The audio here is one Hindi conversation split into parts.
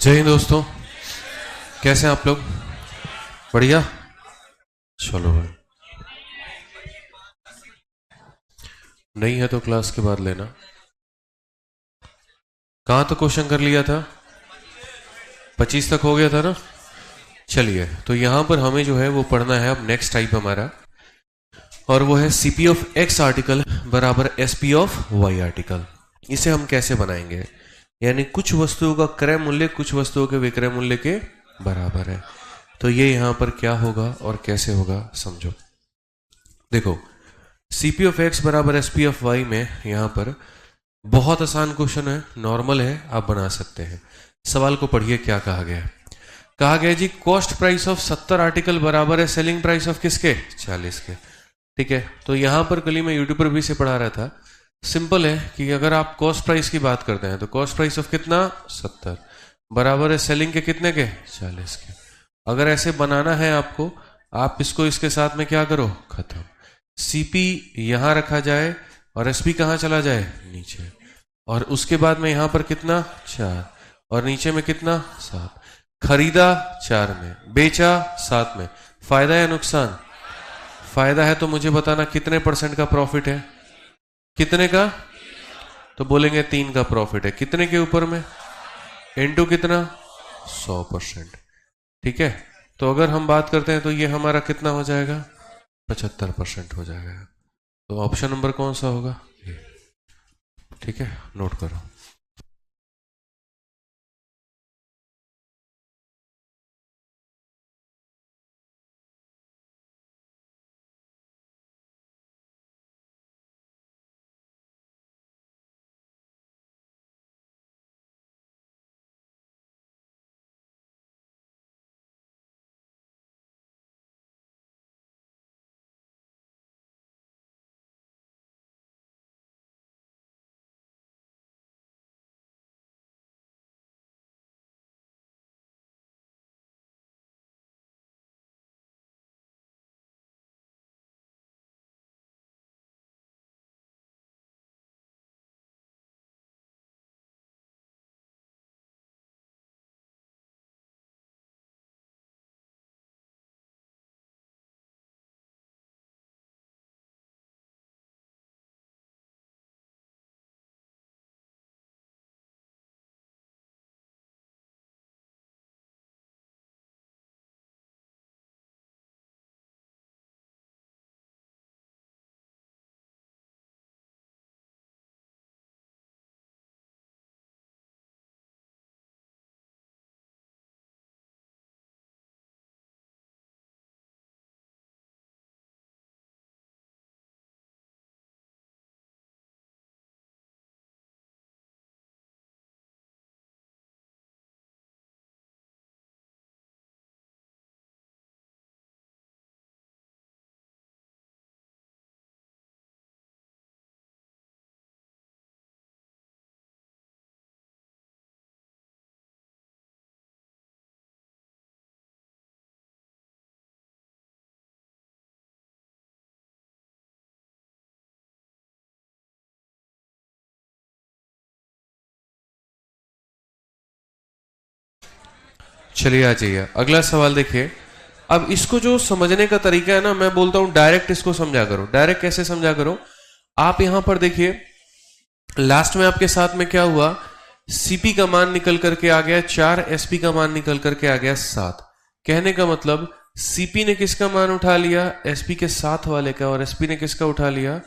जय हिंद दोस्तों, कैसे हैं आप लोग? बढ़िया। चलो भाई, नहीं है तो क्लास के बाद लेना। कहाँ तक क्वेश्चन कर लिया था? 25 तक हो गया था ना। चलिए, तो यहाँ पर हमें जो है वो पढ़ना है अब नेक्स्ट टाइप हमारा, और वो है सीपी ऑफ एक्स आर्टिकल बराबर एसपी ऑफ वाई आर्टिकल। इसे हम कैसे बनाएंगे? यानी कुछ वस्तुओं का क्रय मूल्य कुछ वस्तुओं के विक्रय मूल्य के बराबर है। तो ये यहाँ पर क्या होगा और कैसे होगा समझो। देखो, सीपी ऑफ एक्स बराबर एसपी ऑफ वाई में यहाँ पर बहुत आसान क्वेश्चन है, नॉर्मल है, आप बना सकते हैं। सवाल को पढ़िए, क्या कहा गया है। कहा गया जी, कॉस्ट प्राइस ऑफ 70 आर्टिकल बराबर है सेलिंग प्राइस ऑफ किसके? 40 के। ठीक है, तो यहां पर कल ही मैं यूट्यूब पर भी से पढ़ा रहा था। सिंपल है कि अगर आप कॉस्ट प्राइस की बात करते हैं तो कॉस्ट प्राइस ऑफ कितना? 70 बराबर है सेलिंग के कितने के? 40 के। अगर ऐसे बनाना है आपको, आप इसको इसके साथ में क्या करो, खत्म। सीपी यहां रखा जाए और एसपी कहां चला जाए? नीचे। और उसके बाद में यहां पर कितना? 4, और नीचे में कितना? 7। खरीदा 4 में, बेचा 7 में। फायदा या नुकसान? फायदा है तो मुझे बताना कितने % का प्रॉफिट है? कितने का? तो बोलेंगे 3 का प्रॉफिट है। कितने के ऊपर में? इनटू कितना? 100%। ठीक है, तो अगर हम बात करते हैं तो ये हमारा कितना हो जाएगा? 75% हो जाएगा। तो ऑप्शन नंबर कौन सा होगा? ये। ठीक है, नोट करो। चलिए आ जाइए, अगला सवाल देखिए। अब इसको जो समझने का तरीका है ना, मैं बोलता हूं डायरेक्ट इसको समझा करो। डायरेक्ट कैसे समझा करो? आप यहां पर देखिए, लास्ट में आपके साथ में क्या हुआ? सीपी का मान निकल करके आ गया 4, एसपी का मान निकल करके आ गया 7। कहने का मतलब सीपी ने किसका मान उठा लिया? एसपी के साथ वाले का। और एसपी ने किसका उठा लिया?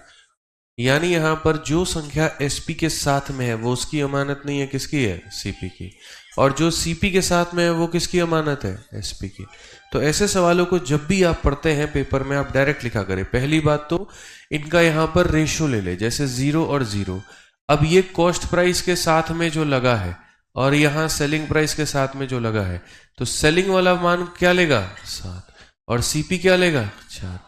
यानी यहां पर जो संख्या एसपी के साथ में है वो उसकी अमानत नहीं है, किसकी है? सीपी की। और जो सीपी के साथ में है वो किसकी अमानत है? एसपी की। तो ऐसे सवालों को जब भी आप पढ़ते हैं पेपर में, आप डायरेक्ट लिखा करें। पहली बात तो इनका यहां पर रेशो ले ले, जैसे 0 और 0। अब ये कॉस्ट प्राइस के साथ में जो लगा है और यहां सेलिंग प्राइस के साथ में जो लगा है, तो सेलिंग वाला मान क्या लेगा? 7। और सीपी क्या लेगा? 4।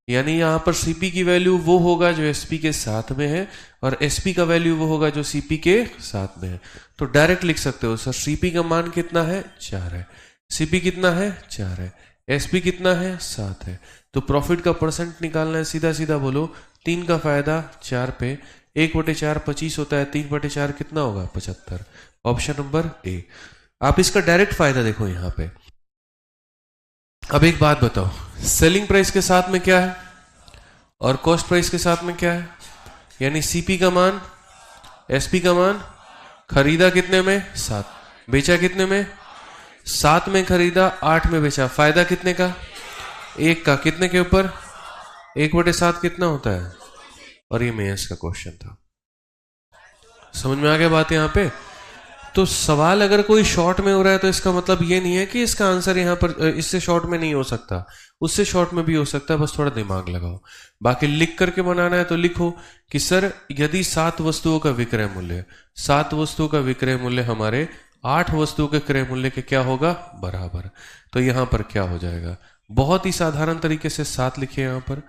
यानी यहां पर सीपी की वैल्यू वो होगा जो एसपी के साथ में है, और एसपी का वैल्यू वो होगा जो सीपी के साथ में है। तो डायरेक्ट लिख सकते हो सर, सीपी का मान कितना है? 4 है। सीपी कितना है? 4 है। एसपी कितना है? 7 है। तो प्रॉफिट का परसेंट निकालना है, सीधा सीधा बोलो। 3 का फायदा 4 पे 1/4 25 होता है। 3/4 कितना होगा? 75। Option number A. आप इसका डायरेक्ट फायदा देखो यहां पे। अब एक बात बताओ, सेलिंग प्राइस के साथ में क्या है और कॉस्ट प्राइस के साथ में क्या है? यानी सीपी का मान, एसपी का मान, खरीदा कितने में? 7, बेचा कितने में? 7 में खरीदा, 8 में बेचा, फायदा कितने का? 1 का। कितने के ऊपर? 1/7 कितना होता है? और ये मेंस का क्वेश्चन था। समझ में आ गया बात यहां पे? तो सवाल अगर कोई शॉर्ट में हो रहा है तो इसका मतलब ये नहीं है कि इसका आंसर यहां पर इससे शॉर्ट में नहीं हो सकता, उससे शॉर्ट में भी हो सकता है, बस थोड़ा दिमाग लगाओ। बाकी लिख करके बनाना है तो लिखो कि सर यदि 7 वस्तुओं का विक्रय मूल्य, 7 वस्तुओं का विक्रय मूल्य हमारे 8 वस्तुओं के क्रय मूल्य के क्या होगा? बराबर। तो यहां पर क्या हो जाएगा? बहुत ही साधारण तरीके से 7 लिखिए यहां पर,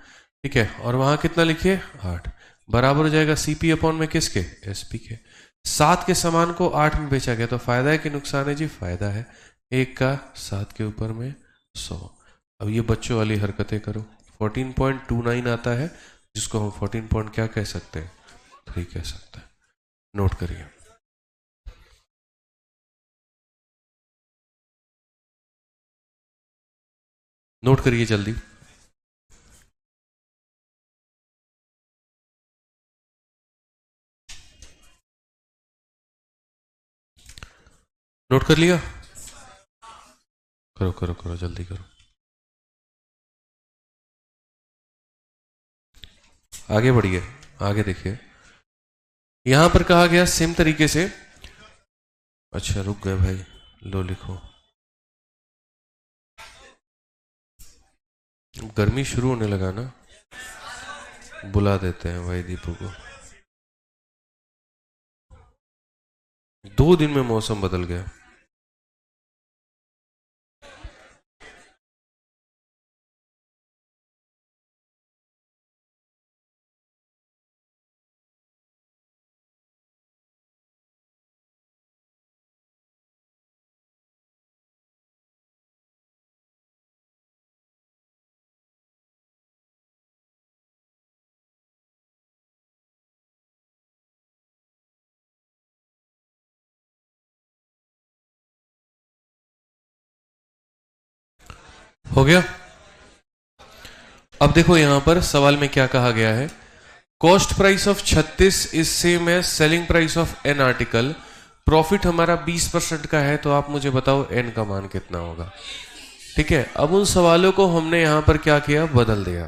ठीक है, और वहां कितना लिखिए? 8, बराबर हो जाएगा सीपी अपॉन में किसके? एसपी के। 7 के सामान को 8 में बेचा गया, तो फायदा है कि नुकसान है जी? फायदा है। 1 का 7 के ऊपर में 100। अब ये बच्चों वाली हरकतें करो। 14.29 आता है, जिसको हम 14 पॉइंट क्या कह सकते हैं? 3 कह सकते हैं। नोट करिए। नोट करिए जल्दी। नोट कर लिया? करो करो करो, जल्दी करो। आगे बढ़िए, आगे देखिए। यहां पर कहा गया सेम तरीके से, अच्छा रुक गए भाई, लो लिखो। गर्मी शुरू होने लगा ना, बुला देते हैं भाई दीपू को। 2 दिन में मौसम बदल गया। हो गया? अब देखो यहां पर सवाल में क्या कहा गया है। Cost price of 36 is same है selling price of an article, profit हमारा 20% का है, तो आप मुझे बताओ एन का मान कितना होगा? ठीक है, अब उन सवालों को हमने यहां पर क्या किया? बदल दिया।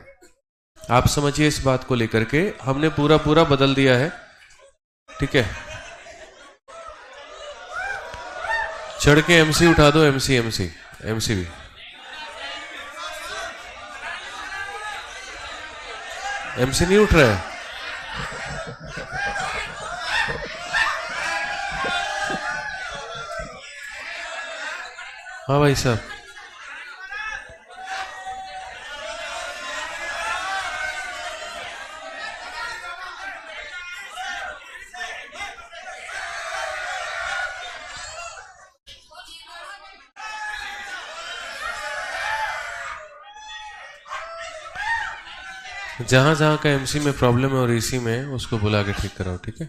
आप समझिए इस बात को लेकर के हमने पूरा पूरा बदल दिया है, ठीक है। चढ़ के एमसी उठा दो, एमसी एमसी एमसी भी एमसी नहीं उठ रहा है। हाँ भाई साहब, जहां जहां का एमसी में प्रॉब्लम है और एसी में उसको बुला के ठीक कराओ, ठीक है।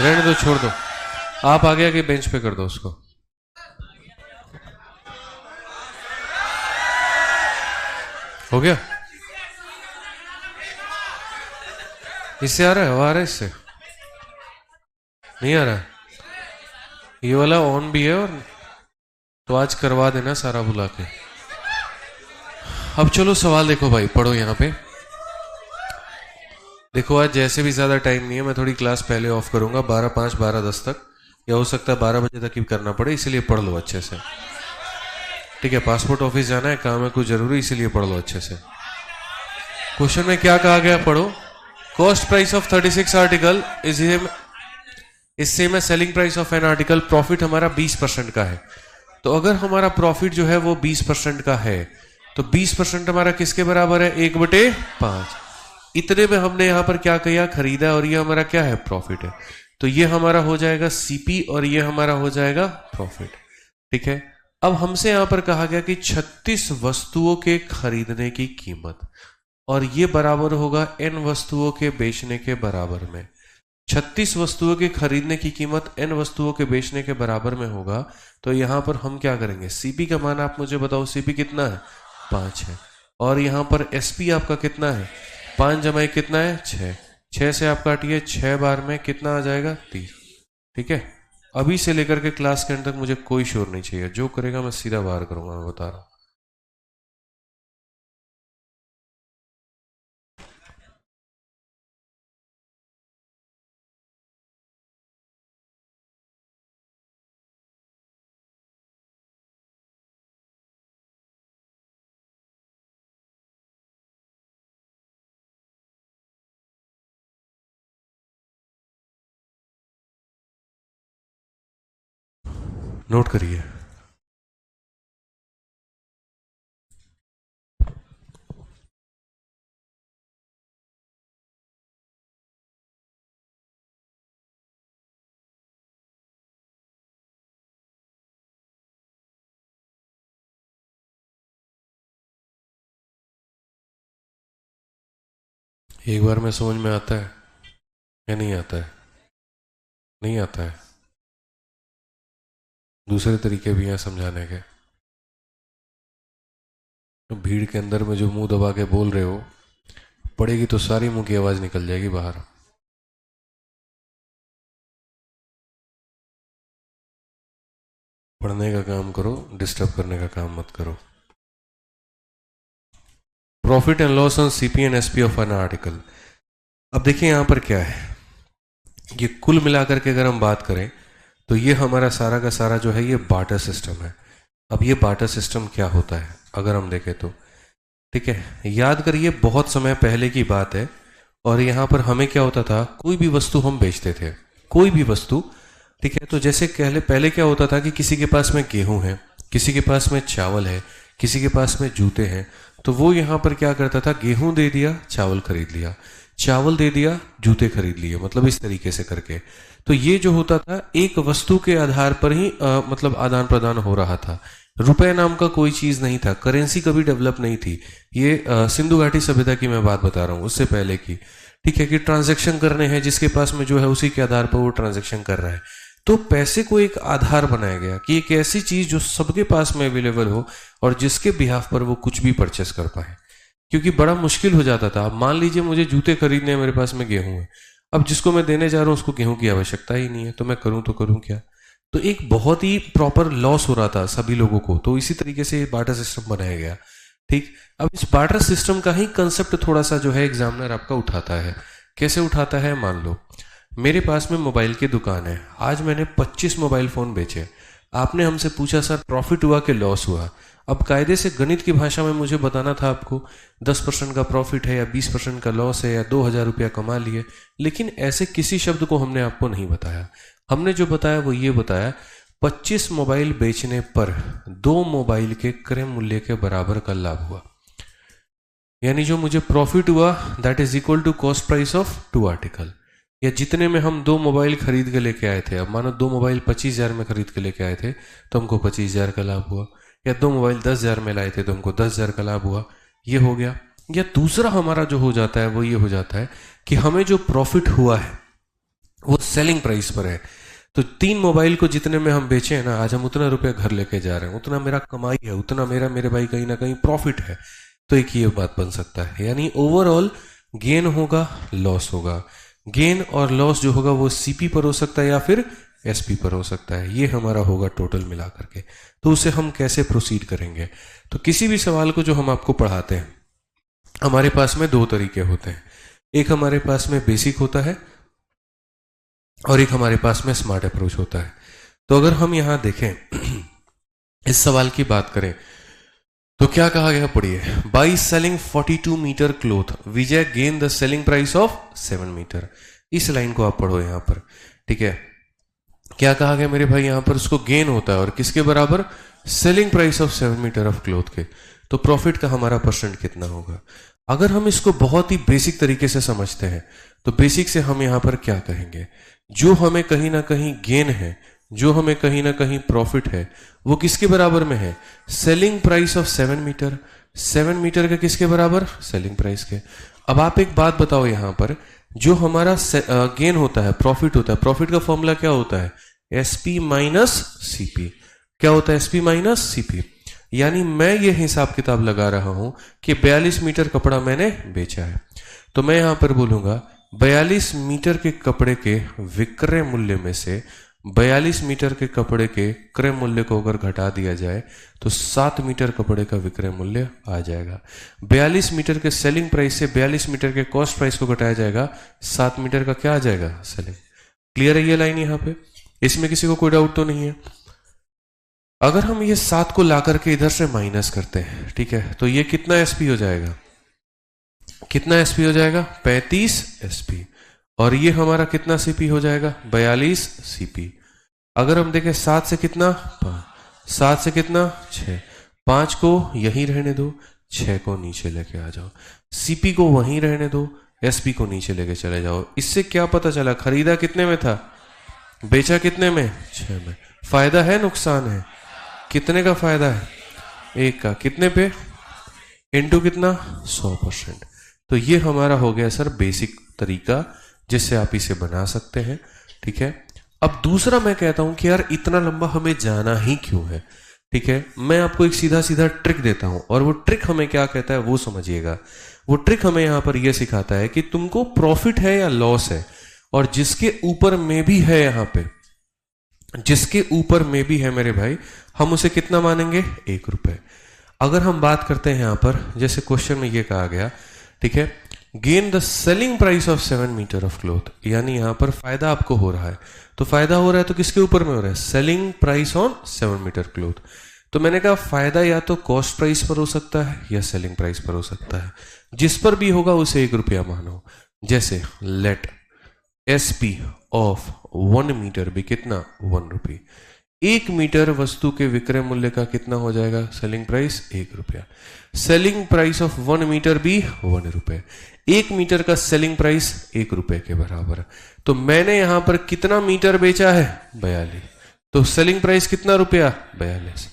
रहने दो, छोड़ दो, आप आगे आगे बेंच पे कर दो उसको। हो गया? इससे आ रहा है? हवा आ रहा है इससे? नहीं आ रहा? ये वाला ऑन भी है, और तो आज करवा देना सारा बुला के। अब चलो सवाल देखो भाई, पढ़ो यहां पे। देखो आज जैसे भी ज्यादा टाइम नहीं है, मैं थोड़ी क्लास पहले ऑफ करूंगा, 12:05 12:10 तक, या हो सकता है 12 बजे तक ही करना पड़े, इसलिए पढ़ लो अच्छे से, ठीक है। पासपोर्ट ऑफिस जाना है, काम है कुछ जरूरी, इसीलिए पढ़ लो अच्छे से। क्वेश्चन में क्या कहा गया, पढ़ो। Cost price of 36 article is same है selling price of an article, profit हमारा 20% का है। तो अगर हमारा प्रॉफिट जो है वो 20% का है, तो 20% हमारा किसके बराबर है? 1/5। इतने में हमने यहां पर क्या किया? खरीदा, और ये हमारा क्या है? प्रॉफिट है। तो ये हमारा हो जाएगा सीपी और ये हमारा हो जाएगा प्रॉफिट, ठीक है। अब हमसे यहां पर कहा गया कि 36 वस्तुओं के खरीदने की कीमत, और ये बराबर होगा n वस्तुओं के बेचने के बराबर में। 36 वस्तुओं के खरीदने की कीमत n वस्तुओं के बेचने के बराबर में होगा। तो यहां पर हम क्या करेंगे, सीपी का मान आप मुझे बताओ, सीपी कितना है 5 है, और यहां पर एसपी आपका कितना है 5 जमा 1 कितना है 6, 6 से आप काटिए 6 बार में कितना आ जाएगा 30। ठीक है, अभी से लेकर के क्लास के अंत तक मुझे कोई शोर नहीं चाहिए, जो करेगा मैं सीधा बाहर करूंगा, मैं बता रहा हूं। नोट करिए, एक बार में समझ में आता है या नहीं आता है? नहीं आता है, दूसरे तरीके भी हैं समझाने के। तो भीड़ के अंदर में जो मुंह दबा के बोल रहे हो, पड़ेगी तो सारी मुंह की आवाज निकल जाएगी बाहर। पढ़ने का काम करो, डिस्टर्ब करने का काम मत करो। Profit and loss on CP and SP of an article. अब देखिए यहां पर क्या है, ये कुल मिलाकर के अगर हम बात करें तो ये हमारा सारा का सारा जो है ये बार्टर सिस्टम है। अब ये बार्टर सिस्टम क्या होता है अगर हम देखें तो, ठीक है, याद करिए बहुत समय पहले की बात है, और यहां पर हमें क्या होता था, कोई भी वस्तु हम बेचते थे, कोई भी वस्तु, ठीक है। तो जैसे पहले क्या होता था कि किसी के पास में गेहूं है, किसी के पास में चावल है, किसी के पास में जूते हैं, तो वो यहां पर क्या करता था, गेहूं दे दिया चावल खरीद लिया, चावल दे दिया जूते खरीद लिए, मतलब इस तरीके से करके। तो ये जो होता था एक वस्तु के आधार पर ही मतलब आदान प्रदान हो रहा था। रुपए नाम का कोई चीज नहीं था, करेंसी कभी डेवलप नहीं थी। ये सिंधु घाटी सभ्यता की मैं बात बता रहा हूं, उससे पहले की, ठीक है, कि ट्रांजैक्शन करने हैं, जिसके पास में जो है उसी के आधार पर वो ट्रांजैक्शन कर रहा है। तो पैसे को एक आधार बनाया गया कि एक ऐसी चीज जो सबके पास में अवेलेबल हो और जिसके बिहाफ पर वो कुछ भी परचेस कर पाए, क्योंकि बड़ा मुश्किल हो जाता था। अब मान लीजिए मुझे जूते खरीदने हैं, मेरे पास में गेहूं है, अब जिसको मैं देने जा रहा हूं उसको गेहूं की आवश्यकता ही नहीं है, तो मैं करूं तो करूं क्या। तो एक बहुत ही प्रॉपर लॉस हो रहा था सभी लोगों को, तो इसी तरीके से बार्टर सिस्टम बनाया गया। ठीक, अब इस बार्टर सिस्टम का ही कंसेप्ट थोड़ा सा जो है एग्जामिनर आपका उठाता है। कैसे उठाता है, मान लो मेरे पास में मोबाइल की दुकान है, आज मैंने 25 मोबाइल फोन बेचे, आपने हमसे पूछा सर प्रॉफिट हुआ कि लॉस हुआ। अब कायदे से गणित की भाषा में मुझे बताना था आपको 10% का प्रॉफिट है या 20% का लॉस है या 2000 रुपया कमा लिए, लेकिन ऐसे किसी शब्द को हमने आपको नहीं बताया। हमने जो बताया वो ये बताया 25 मोबाइल बेचने पर 2 मोबाइल के क्रय मूल्य के बराबर का लाभ हुआ, यानी जो मुझे प्रॉफिट हुआ that is equal to cost price of 2 article, या जितने में हम 2 मोबाइल खरीद के लेके आए थे। अब मानो 2 मोबाइल 25,000 में खरीद के लेके आए थे तो हमको 25,000 का लाभ हुआ, या 2 मोबाइल 10,000 में लाए थे तो हमको 10,000 का लाभ हुआ, ये हो गया। या दूसरा हमारा जो हो जाता है वो ये हो जाता है कि हमें जो प्रॉफिट हुआ है वो सेलिंग प्राइस पर है। तो 3 मोबाइल को जितने में हम बेचे हैं ना, आज हम उतना रुपया घर लेके जा रहे हैं, उतना मेरा कमाई है, उतना मेरे भाई कहीं ना कहीं प्रॉफिट है। तो एक ये बात बन सकता है, यानी ओवरऑल गेन होगा लॉस होगा, गेन और लॉस जो होगा वो सीपी पर हो सकता है या फिर एसपी पर हो सकता है, ये हमारा होगा टोटल मिला करके। तो उसे हम कैसे प्रोसीड करेंगे, तो किसी भी सवाल को जो हम आपको पढ़ाते हैं हमारे पास में 2 तरीके होते हैं, एक हमारे पास में बेसिक होता है और एक हमारे पास में स्मार्ट अप्रोच होता है। तो अगर हम यहां देखें इस सवाल की बात करें तो क्या कहा गया, पढ़िए, by selling 42 metre cloth Vijay gain the selling price of 7 metre. इस लाइन को आप पढ़ो यहां पर, ठीक है। क्या कहा गया मेरे भाई, यहां पर उसको गेन होता है और किसके बराबर, selling price of 7 metre of cloth के। तो प्रॉफिट का हमारा परसेंट कितना होगा। अगर हम इसको बहुत ही बेसिक तरीके से समझते हैं तो बेसिक से हम यहां पर क्या कहेंगे, जो हमें कहीं ना कहीं गेन है, जो हमें कहीं ना कहीं प्रॉफिट है, वो किसके बराबर में है, selling price of 7 metre. 7 metre के किसके बराबर, सेलिंग प्राइस के। अब आप एक बात बताओ, यहां पर जो हमारा गेन होता है, प्रॉफिट होता है, प्रॉफिट का फॉर्मूला क्या होता है, एसपी माइनस सीपी। क्या होता है, एसपी माइनस सीपी। यानी मैं ये हिसाब किताब लगा रहा हूं कि 42 मीटर कपड़ा मैंने बेचा है, तो मैं यहां पर बोलूंगा 42 मीटर के कपड़े के विक्रय मूल्य में से 42 मीटर के कपड़े के क्रय मूल्य को अगर घटा दिया जाए तो 7 मीटर कपड़े का विक्रय मूल्य आ जाएगा। 42 मीटर के सेलिंग प्राइस से 42 मीटर के कॉस्ट प्राइस को घटाया जाएगा, 7 मीटर का क्या आ जाएगा, सेलिंग। क्लियर है ये लाइन यहां पे, इसमें किसी को कोई डाउट तो नहीं है। अगर हम ये 7 को ला करके इधर से माइनस करते हैं, ठीक है, तो ये कितना एसपी हो जाएगा, कितना एसपी हो जाएगा, 35 एसपी। और ये हमारा कितना सीपी हो जाएगा, 42 सीपी। अगर हम देखें 7 से कितना, 5, 7 से कितना, 6, 5 को यहीं रहने दो, 6 को नीचे लेके आ जाओ, सीपी को वहीं रहने दो, एसपी को नीचे लेके चले जाओ। इससे क्या पता चला, खरीदा कितने में था, बेचा कितने में, 6 में। फायदा है नुकसान है, कितने का फायदा है, 1 का, कितने पे, इनटू कितना, 100%। तो ये हमारा हो गया सर बेसिक तरीका जिससे आप इसे बना सकते हैं, ठीक है। अब दूसरा मैं कहता हूं कि यार इतना लंबा हमें जाना ही क्यों है, ठीक है। मैं आपको एक सीधा सीधा ट्रिक देता हूं, और वो ट्रिक हमें क्या कहता है वो समझिएगा। वो ट्रिक हमें यहां पर यह सिखाता है कि तुमको प्रॉफिट है या लॉस है, और जिसके ऊपर में भी है, यहां पे जिसके ऊपर में भी है मेरे भाई, हम उसे कितना मानेंगे, 1 रुपए। अगर हम बात करते हैं यहां पर, जैसे क्वेश्चन में ये कहा गया, ठीक है, gain the selling price of 7 metre of cloth, यानी यहां पर फायदा आपको हो रहा है। तो फायदा हो रहा है तो किसके ऊपर में हो रहा है, selling price on 7 metre cloth. तो मैंने कहा फायदा या तो कॉस्ट प्राइस पर हो सकता है या सेलिंग प्राइस पर हो सकता है, जिस पर भी होगा उसे 1 रुपया मानो। जैसे लेट एसपी ऑफ 1 मीटर भी कितना, 1 रुपी। 1 मीटर वस्तु के विक्रय मूल्य का कितना हो जाएगा, सेलिंग प्राइस 1 रुपया। सेलिंग प्राइस ऑफ 1 मीटर भी 1 रुपए। 1 मीटर का सेलिंग प्राइस 1 रुपए के बराबर। तो मैंने यहां पर कितना मीटर बेचा है, 42। तो सेलिंग प्राइस कितना रुपया, 42।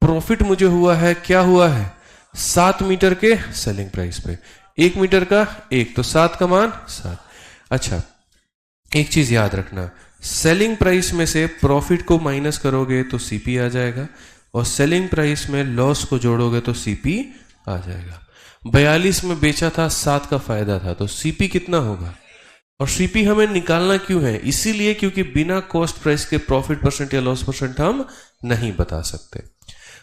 प्रॉफिट मुझे हुआ है, क्या हुआ है, 7 मीटर के सेलिंग प्राइस पे। 1 मीटर का 1, तो 7 का मान 7। अच्छा, एक चीज याद रखना, सेलिंग प्राइस में से प्रॉफिट को माइनस करोगे तो सीपी आ जाएगा, और सेलिंग प्राइस में लॉस को जोड़ोगे तो सीपी आ जाएगा। 42 में बेचा था, 7 का फायदा था, तो सीपी कितना होगा। और सीपी हमें निकालना क्यों है, इसीलिए क्योंकि बिना कॉस्ट प्राइस के प्रॉफिट परसेंट या लॉस परसेंट हम नहीं बता सकते।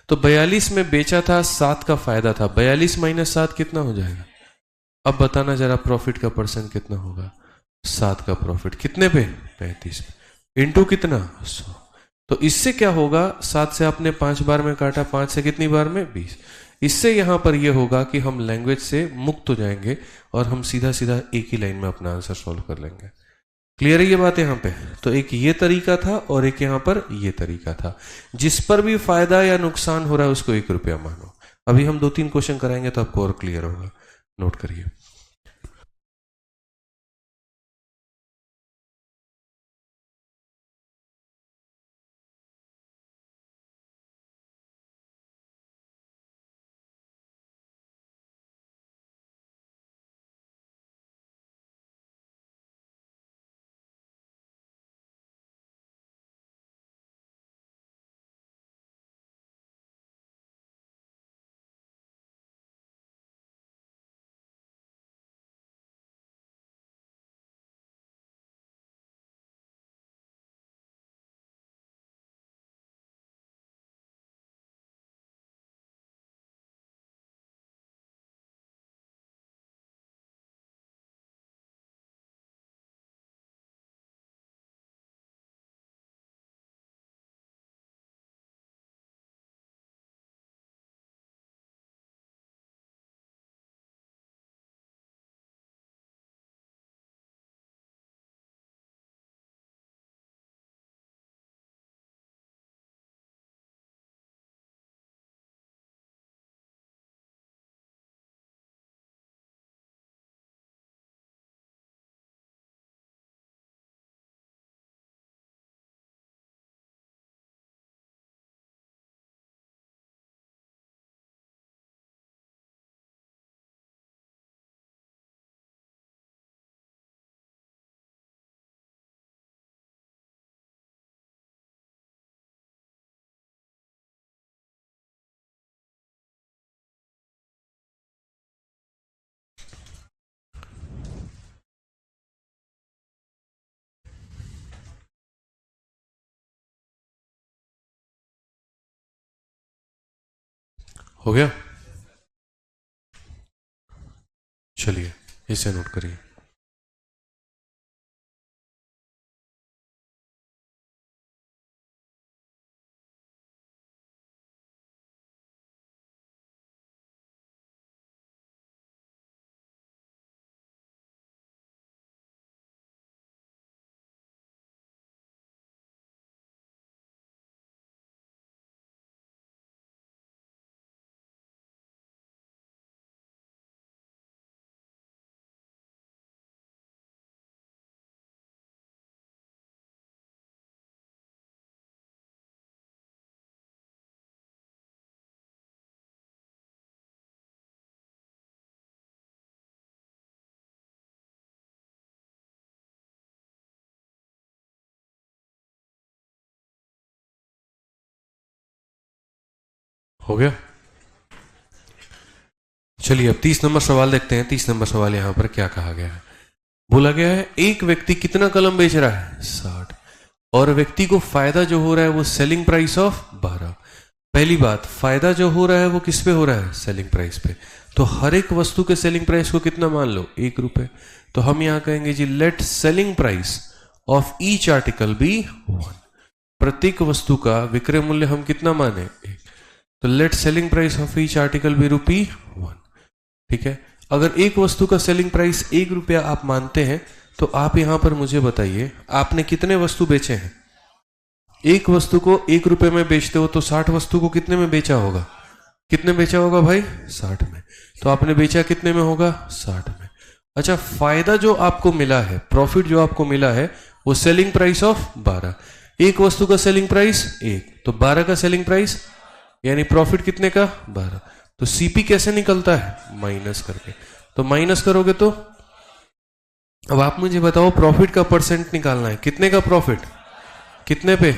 तो 42 में बेचा था, 7 का फायदा था, 42 माइनस 7 कितना हो जाएगा। अब बताना जरा प्रॉफिट का परसेंट कितना होगा, 7 का प्रॉफिट कितने पे, 35 पे, इंटू कितना, 100। तो इससे क्या होगा, 7 से आपने 5 बार में काटा, 5 से कितनी बार में, 20। इससे यहां पर यह होगा कि हम लैंग्वेज से मुक्त हो जाएंगे और हम सीधा सीधा एक ही लाइन में अपना आंसर सॉल्व कर लेंगे। क्लियर है ये बात यहां पे। तो एक ये तरीका था और एक यहां पर ये तरीका था। जिस पर भी फायदा या नुकसान हो रहा है उसको 1 रुपया मानो। अभी हम 2-3 क्वेश्चन कराएंगे तो आपको और क्लियर होगा, नोट करिए। हो गया? चलिए इसे नोट करिए। हो गया? चलिए अब 30 नंबर सवाल देखते हैं। 30 नंबर सवाल यहां पर क्या कहा गया है? बोला गया है एक व्यक्ति कितना कलम बेच रहा है? 60। और व्यक्ति को फायदा जो हो रहा है वो सेलिंग प्राइस ऑफ 12। पहली बात, फायदा जो हो रहा है वो किस पे हो रहा है? सेलिंग प्राइस पे। तो हर एक वस्तु के सेलिंग प्राइस को कितना मान लो? 1 रुपए। तो हम यहां कहेंगे जी let selling price of each article be 1। प्रत्येक वस्तु का विक्रय मूल्य हम कितना माने? 1। तो let selling price of each article be ₹1। ठीक है, अगर एक वस्तु का सेलिंग प्राइस 1 रुपया आप मानते हैं तो आप यहां पर मुझे बताइए आपने कितने वस्तु बेचे हैं? एक वस्तु को 1 रुपए में बेचते हो तो 60 वस्तु को कितने में बेचा होगा? कितने बेचा होगा भाई? 60 में। तो आपने बेचा कितने में होगा? 60 में। अच्छा, फायदा जो आपको मिला है, प्रॉफिट जो आपको मिला है वो सेलिंग प्राइस ऑफ 12। एक वस्तु का सेलिंग प्राइस 1, तो 12 का सेलिंग प्राइस, यानी प्रॉफिट कितने का? 12। तो सीपी कैसे निकलता है? माइनस करके। तो माइनस करोगे तो अब आप मुझे बताओ प्रॉफिट का परसेंट निकालना है। कितने का प्रॉफिट? कितने पे?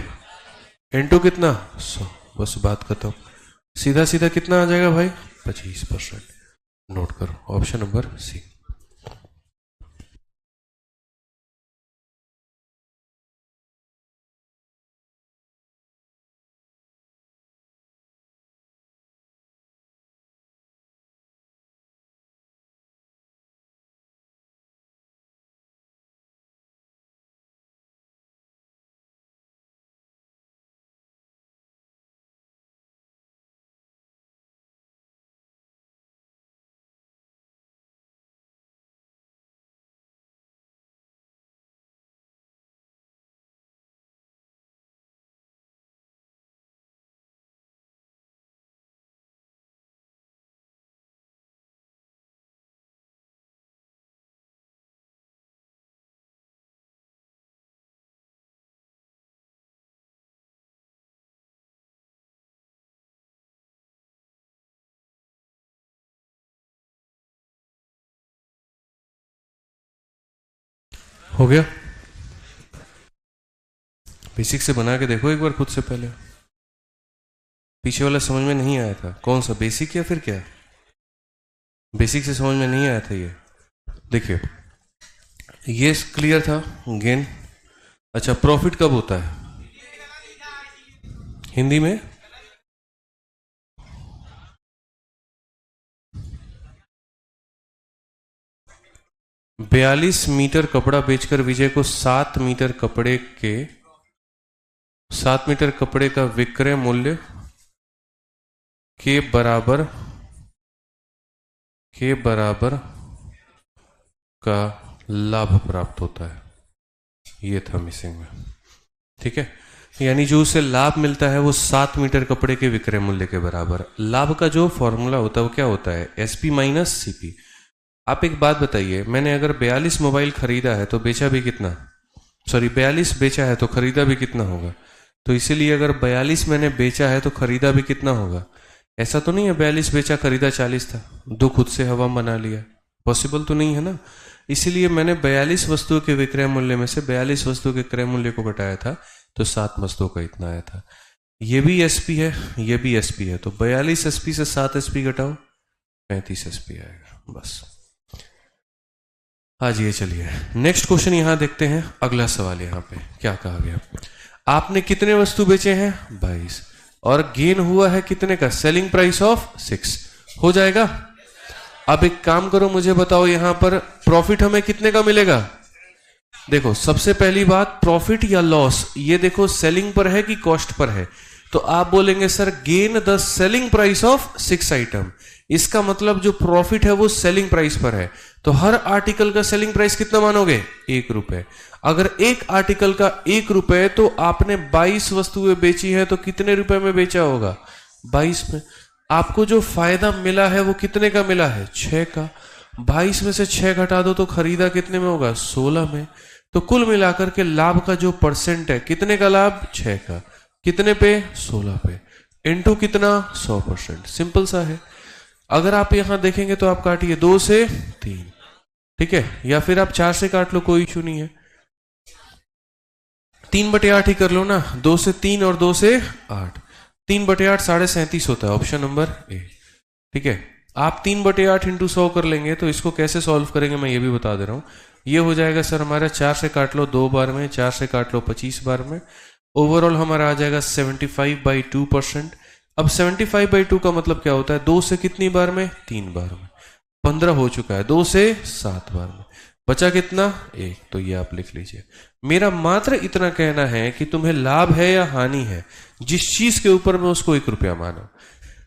इनटू कितना? 100। बस बात खत्म। सीधा सीधा कितना आ जाएगा भाई? 25%। नोट करो ऑप्शन नंबर सी। हो गया? बेसिक से बना के देखो एक बार खुद से पहले। पीछे वाला समझ में नहीं आया था। कौन सा? बेसिक या फिर क्या? बेसिक से समझ में नहीं आया था ये। देखिए ये क्लियर था गेन। अच्छा, प्रॉफिट कब होता है हिंदी में? बयालीस मीटर कपड़ा बेचकर विजय को 7 मीटर कपड़े का विक्रय मूल्य के बराबर का लाभ प्राप्त होता है। ये था मिसिंग में। ठीक है, यानी जो उसे लाभ मिलता है वो 7 मीटर कपड़े के विक्रय मूल्य के बराबर। लाभ का जो फॉर्मूला होता है वो क्या होता है? SP minus CP. आप एक बात बताइए, मैंने अगर 42 मोबाइल खरीदा है तो बेचा भी कितना? 42 बेचा है तो खरीदा भी कितना होगा? तो इसीलिए अगर 42 मैंने बेचा है तो खरीदा भी कितना होगा? ऐसा तो नहीं है 42 बेचा खरीदा 40 था, दो खुद से हवा बना लिया। पॉसिबल तो नहीं है ना। इसीलिए मैंने 42 वस्तुओं के विक्रय मूल्य में से 42 वस्तुओं के क्रय मूल्य को घटाया था, तो 7 वस्तुओं का इतना आया था। ये भी एसपी है, ये भी एसपी है, तो 42 एसपी से 7 एसपी घटाओ, 35 एसपी आएगा। बस आज ये। चलिए नेक्स्ट क्वेश्चन यहां देखते हैं। अगला सवाल यहां पे क्या कहा गया? आपने कितने वस्तु बेचे हैं? 22। और गेन हुआ है कितने का, सेलिंग प्राइस ऑफ 6, हो जाएगा। अब एक काम करो, मुझे बताओ यहां पर प्रॉफिट हमें कितने का मिलेगा। देखो सबसे पहली बात, प्रॉफिट या लॉस, ये देखो सेलिंग पर है कि कॉस्ट पर है। तो आप बोलेंगे sir gain the selling price of 6 item, इसका मतलब जो प्रॉफिट है वो सेलिंग प्राइस पर है। तो हर आर्टिकल का सेलिंग प्राइस कितना मानोगे, 1 रुपए। अगर एक आर्टिकल का 1 रुपए, तो आपने 22 वस्तुएं बेची है, तो कितने रुपए में बेचा होगा, 22 में। आपको जो फायदा मिला है वो कितने का मिला है, 6 का। 22 में से 6 घटा दो तो खरीदा कितने में होगा, 16 में। तो कुल मिलाकर के लाभ का जो परसेंट है, कितने का लाभ, 6 का, कितने पे, 16 पे, इनटू कितना, 100%। सिंपल सा है। अगर आप यहां देखेंगे तो आप काटिए 2 से 3, ठीक है, या फिर आप 4 से काट लो, कोई इशू नहीं है। 3/8 ही कर लो ना, 2 से 3 और 2 से 8, 3/8 37.5 होता है, ऑप्शन नंबर ए। ठीक है, आप 3/8 इंटू 100 कर लेंगे, तो इसको कैसे सॉल्व करेंगे मैं ये भी बता दे रहा हूं। ये हो जाएगा सर हमारा 4 से काट लो 2 बार में, 4 से काट लो 25 बार में, ओवरऑल हमारा आ जाएगा 75/2%। अब 75/2 का मतलब क्या होता है, 2 से कितनी बार में, 3 बार में, 15 हो चुका है, 2 से 7 बार में, बचा कितना, 1। तो ये आप लिख लीजिए। मेरा मात्र इतना कहना है कि तुम्हें लाभ है या हानि है, जिस चीज के ऊपर में उसको 1 रुपया मानो।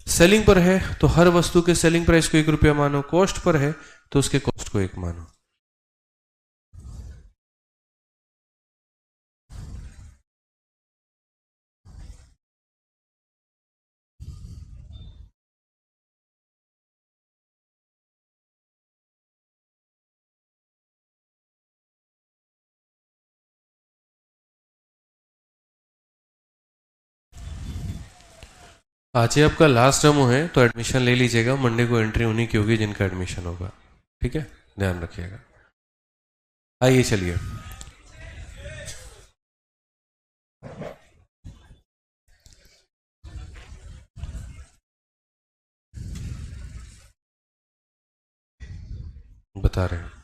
सेलिंग पर है तो हर वस्तु के सेलिंग प्राइस को 1 रुपया मानो, कॉस्ट पर है तो उसके कॉस्ट को 1 मानो। आज ही आपका लास्ट डेमो है, तो एडमिशन ले लीजिएगा। मंडे को एंट्री उन्हीं की होगी जिनका एडमिशन होगा, ठीक है, ध्यान रखिएगा। आइए चलिए, बता रहे हैं।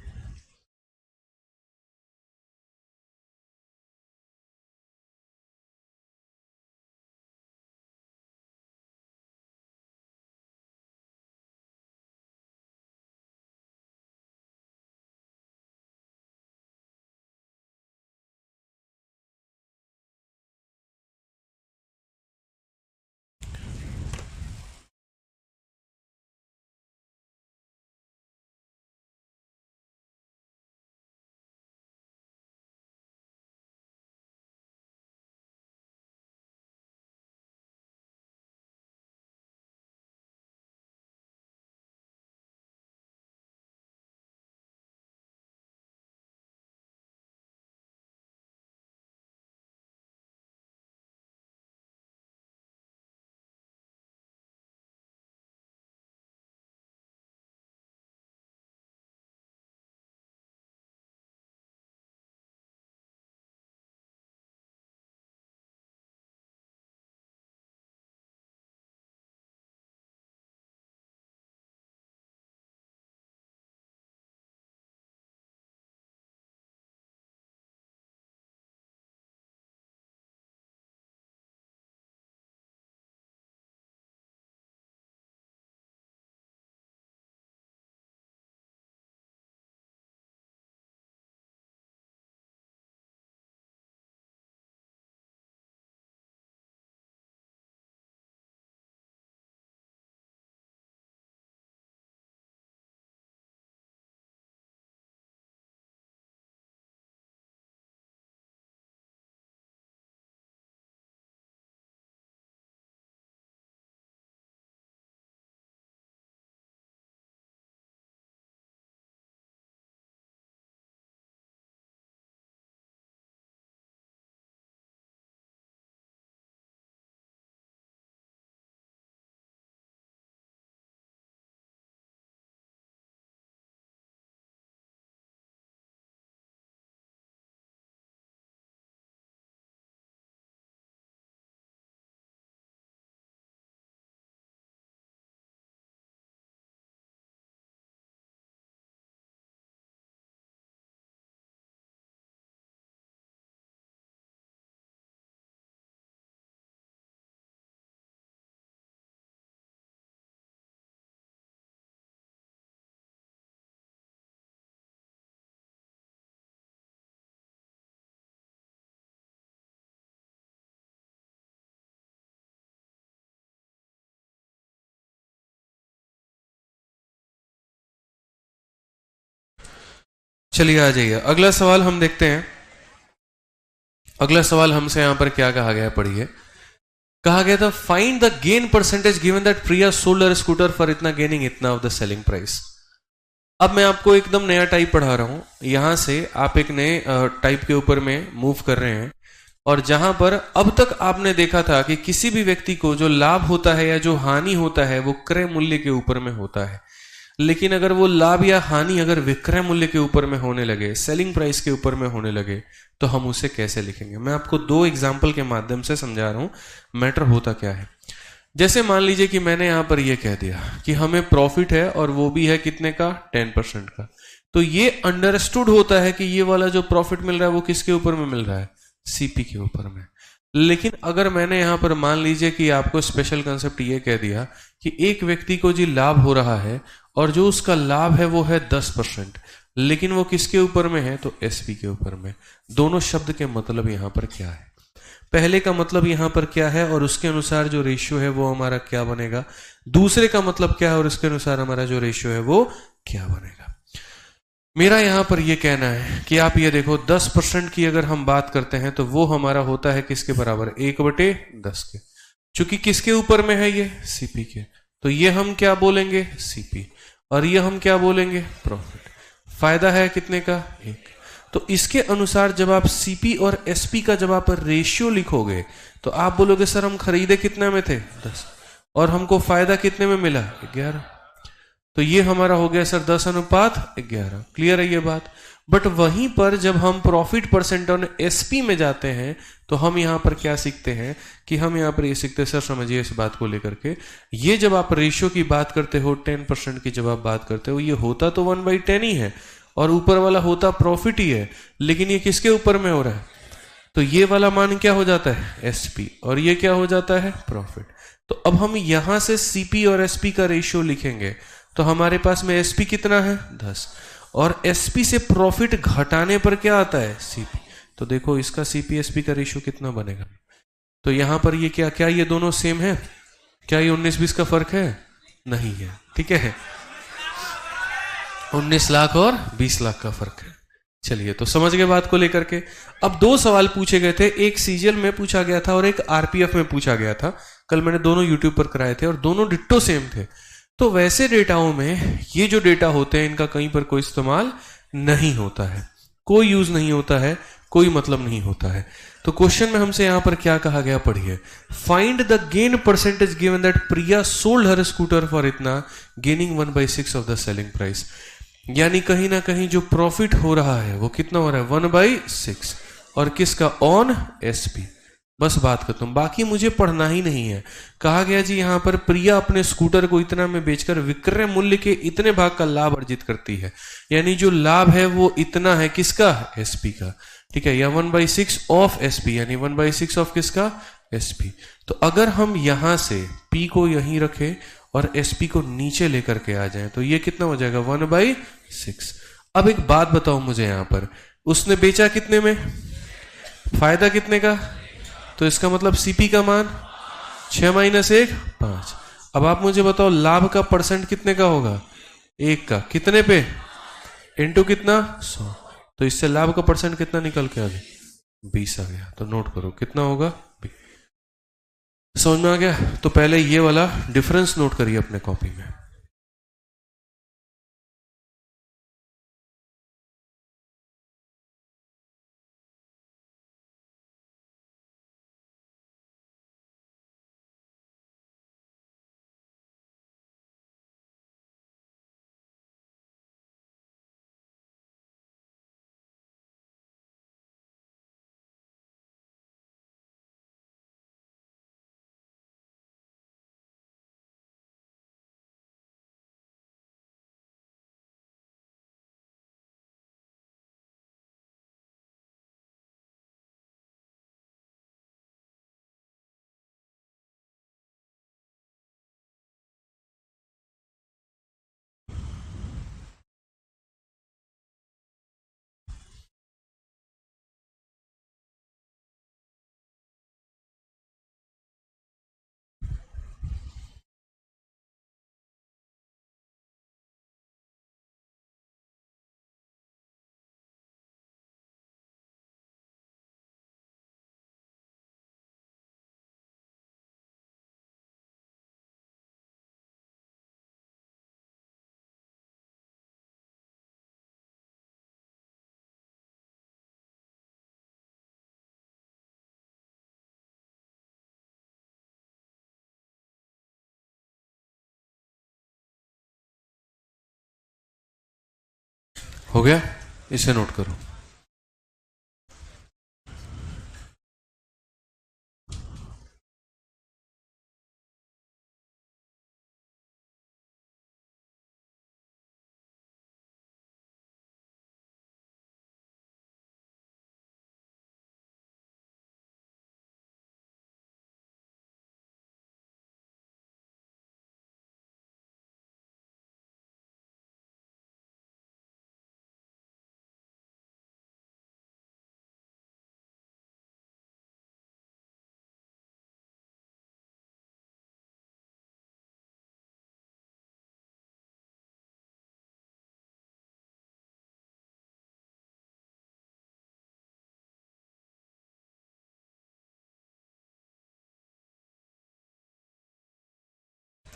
चलिए आ जाइए, अगला सवाल हम देखते हैं। अगला सवाल हमसे यहां पर क्या कहा गया है, पढ़िए। कहा गया था find the gain percentage given that Priya sold her scooter for इतना गेनिंग इतना ऑफ द सेलिंग प्राइस। अब मैं आपको एकदम नया टाइप पढ़ा रहा हूं, यहां से आप एक नए टाइप के ऊपर में मूव कर रहे हैं। और जहां पर अब तक आपने देखा था कि किसी भी व्यक्ति को जो लाभ होता है या जो हानि होता है वो क्रय मूल्य के ऊपर में होता है, लेकिन अगर वो लाभ या हानि अगर विक्रय मूल्य के ऊपर में होने लगे, सेलिंग प्राइस के ऊपर में होने लगे, तो हम उसे कैसे लिखेंगे। मैं आपको दो एग्जाम्पल के माध्यम से समझा रहा हूं मैटर होता क्या है। जैसे मान लीजिए कि मैंने यहां पर यह कह दिया कि हमें प्रॉफिट है और वो भी है कितने का, 10% का। तो ये अंडरस्टूड होता है कि ये वाला जो प्रॉफिट मिल रहा है वो किसके ऊपर में मिल रहा है, सीपी के ऊपर में। लेकिन अगर मैंने यहां पर मान लीजिए कि आपको स्पेशल कंसेप्ट ये कह दिया कि एक व्यक्ति को जी लाभ हो रहा है और जो उसका लाभ है वो है 10%, लेकिन वो किसके ऊपर में है, तो एसपी के ऊपर में। दोनों शब्द के मतलब यहां पर क्या है, पहले का मतलब यहां पर क्या है और उसके अनुसार जो रेशियो है वो हमारा क्या बनेगा, दूसरे का मतलब क्या है और उसके अनुसार हमारा जो रेशियो है वो क्या बनेगा। मेरा यहां पर यह कहना है कि आप ये देखो 10% की अगर हम बात करते हैं तो वो हमारा होता है किसके बराबर, 1/10 के। चूंकि किसके ऊपर में है ये, सीपी के, तो ये हम क्या बोलेंगे, सीपी, और ये हम क्या बोलेंगे, प्रॉफिट। फायदा है कितने का, 1। तो इसके अनुसार जब आप सीपी और एसपी का जब आप रेशियो लिखोगे तो आप बोलोगे सर हम खरीदे कितने में थे, 10, और हमको फायदा कितने में मिला, 11। तो ये हमारा हो गया सर 10:11। क्लियर है ये बात। बट वहीं पर जब हम प्रॉफिट परसेंट ऑन एसपी में जाते हैं तो हम यहां पर क्या सीखते हैं कि हम यहां पर ये सीखते हैं, सर समझिए इस बात को लेकर के, ये जब आप रेशियो की बात करते हो 10% की जब आप बात करते हो, ये होता तो 1/10 ही है और ऊपर वाला होता प्रॉफिट ही है, लेकिन ये किसके ऊपर में हो रहा है, तो ये वाला मान क्या हो जाता है, एसपी, और ये क्या हो जाता है, प्रॉफिट। तो अब हम यहां से सीपी और एसपी का रेशियो लिखेंगे तो हमारे पास में एसपी कितना है, 10, और एसपी से प्रॉफिट घटाने पर क्या आता है, सीपी। तो देखो इसका सीपी एसपी का रेशियो कितना बनेगा। तो यहां पर ये क्या क्या ये दोनों सेम है, क्या ये 19-20 का फर्क है, नहीं है, ठीक है, 19 लाख और 20 लाख का फर्क है। चलिए तो समझ गए बात को लेकर के। अब दो सवाल पूछे गए थे, एक सीजीएल में पूछा गया था और एक आरपीएफ में पूछा गया था। कल मैंने दोनों यूट्यूब पर कराए थे और दोनों डिट्टो सेम थे। तो वैसे डेटाओं में ये जो डेटा होते हैं इनका कहीं पर कोई इस्तेमाल नहीं होता है, कोई यूज नहीं होता है, कोई मतलब नहीं होता है। तो क्वेश्चन में हमसे यहां पर क्या कहा गया, पढ़िए। Find the gain percentage given that Priya sold her scooter for इतना gaining 1/6 of the selling price. यानी कहीं ना कहीं जो प्रॉफिट हो रहा है वो कितना हो रहा है, 1/6, और किसका, ऑन एसपी। बस बात खत्म, बाकी मुझे पढ़ना ही नहीं है। कहा गया जी यहां पर प्रिया अपने स्कूटर को इतना में बेचकर विक्रय मूल्य के इतने भाग का लाभ अर्जित करती है, यानी जो लाभ है वो इतना है किसका, एसपी का, ठीक है, या 1/6 ऑफ एसपी, यानी 1/6 ऑफ किसका, एसपी। तो अगर हम यहां से पी को यहीं रखें और एसपी को नीचे लेकर के आ जाएं तो ये कितना हो जाएगा, 1/6। अब एक बात बताओ मुझे, यहां पर उसने बेचा कितने में, फायदा कितने का, तो इसका मतलब सीपी का मान 6 - 1 5। अब आप मुझे बताओ लाभ का परसेंट कितने का होगा, 1 का, कितने पे, इंटू कितना, 100। तो इससे लाभ का परसेंट कितना निकल के आ गया, 20 आ गया। तो नोट करो कितना होगा, 20। समझ में आ गया। तो पहले ये वाला डिफरेंस नोट करिए अपने कॉपी में। हो गया, इसे नोट करो।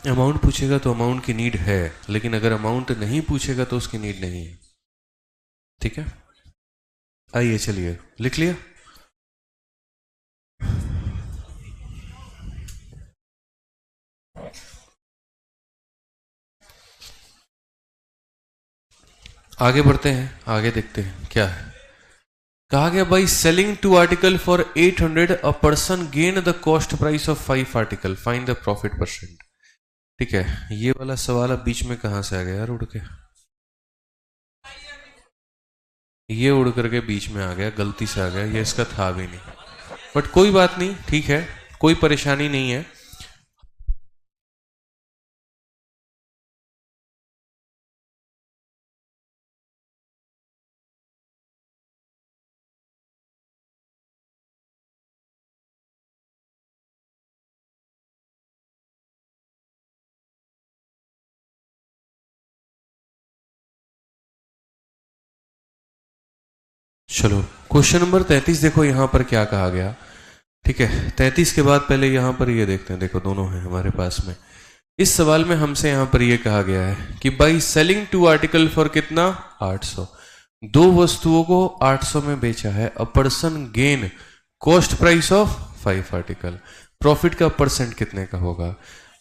अमाउंट पूछेगा तो अमाउंट की नीड है, लेकिन अगर अमाउंट नहीं पूछेगा तो उसकी नीड नहीं है। ठीक है, आइए चलिए, लिख लिया। आगे बढ़ते हैं, आगे देखते हैं क्या है। कहा गया भाई selling 2 article for 800 a person gain the cost price of 5 article, find the profit percent. ठीक है, ये वाला सवाल अब बीच में कहां से आ गया यार, उड़ के ये उड़ करके बीच में आ गया, गलती से आ गया, ये इसका था भी नहीं, बट कोई बात नहीं, ठीक है, कोई परेशानी नहीं है। चलो, क्वेश्चन नंबर 33 देखो यहां पर क्या कहा गया। ठीक है, 33 के बाद पहले यहां पर ये देखते हैं, देखो दोनों है हमारे पास में। इस सवाल में हमसे यहां पर ये कहा गया है कि बाई सेलिंग 2 आर्टिकल फॉर कितना, 800, दो वस्तुओं को 800 में बेचा है। A person gain cost price of 5 article, profit का परसेंट कितने का होगा।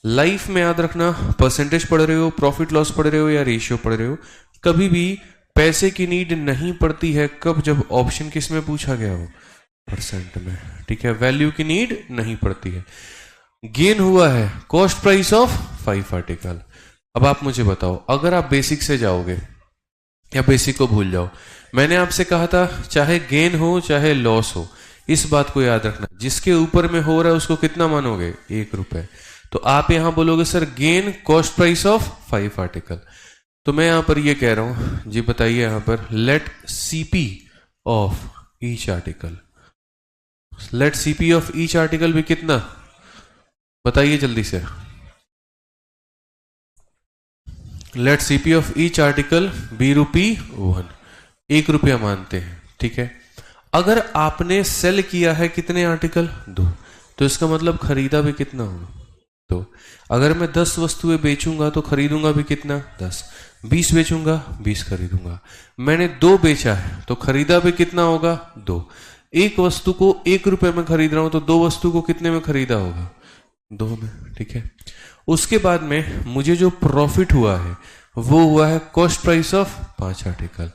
लाइफ में याद रखना, परसेंटेज पढ़ रहे हो, प्रॉफिट लॉस पढ़ रहे हो या रेशियो पढ़ रहे हो, कभी भी पैसे की नीड नहीं पड़ती है कब, जब ऑप्शन किस में पूछा गया हो, परसेंट में। ठीक है, वैल्यू की नीड नहीं पड़ती है। गेन हुआ है कॉस्ट प्राइस ऑफ 5 आर्टिकल। अब आप मुझे बताओ, अगर आप बेसिक से जाओगे या बेसिक को भूल जाओ, मैंने आपसे कहा था चाहे गेन हो चाहे लॉस हो, इस बात को याद रखना, जिसके ऊपर में हो रहा है उसको कितना मानोगे, 1 रुपए। तो आप यहां बोलोगे sir gain cost price of 5 article, तो मैं यहां पर ये कह रहा हूं जी, बताइए यहां पर let CP of each article, let CP of each article भी कितना, बताइए जल्दी से। Let CP of each article be ₹1, 1 रुपया मानते हैं। ठीक है, अगर आपने सेल किया है कितने आर्टिकल, 2, तो इसका मतलब खरीदा भी कितना होगा, तो अगर मैं 10 वस्तुएं बेचूंगा तो खरीदूंगा भी कितना, 10, 20 बेचूंगा 20 खरीदूंगा। मैंने 2 बेचा है तो खरीदा भी कितना होगा, 2। एक वस्तु को 1 रुपए में खरीद रहा हूं तो 2 वस्तु को कितने में खरीदा होगा, 2 में। ठीक है, उसके बाद में मुझे जो प्रॉफिट हुआ है वो हुआ है कॉस्ट प्राइस ऑफ 5 आर्टिकल।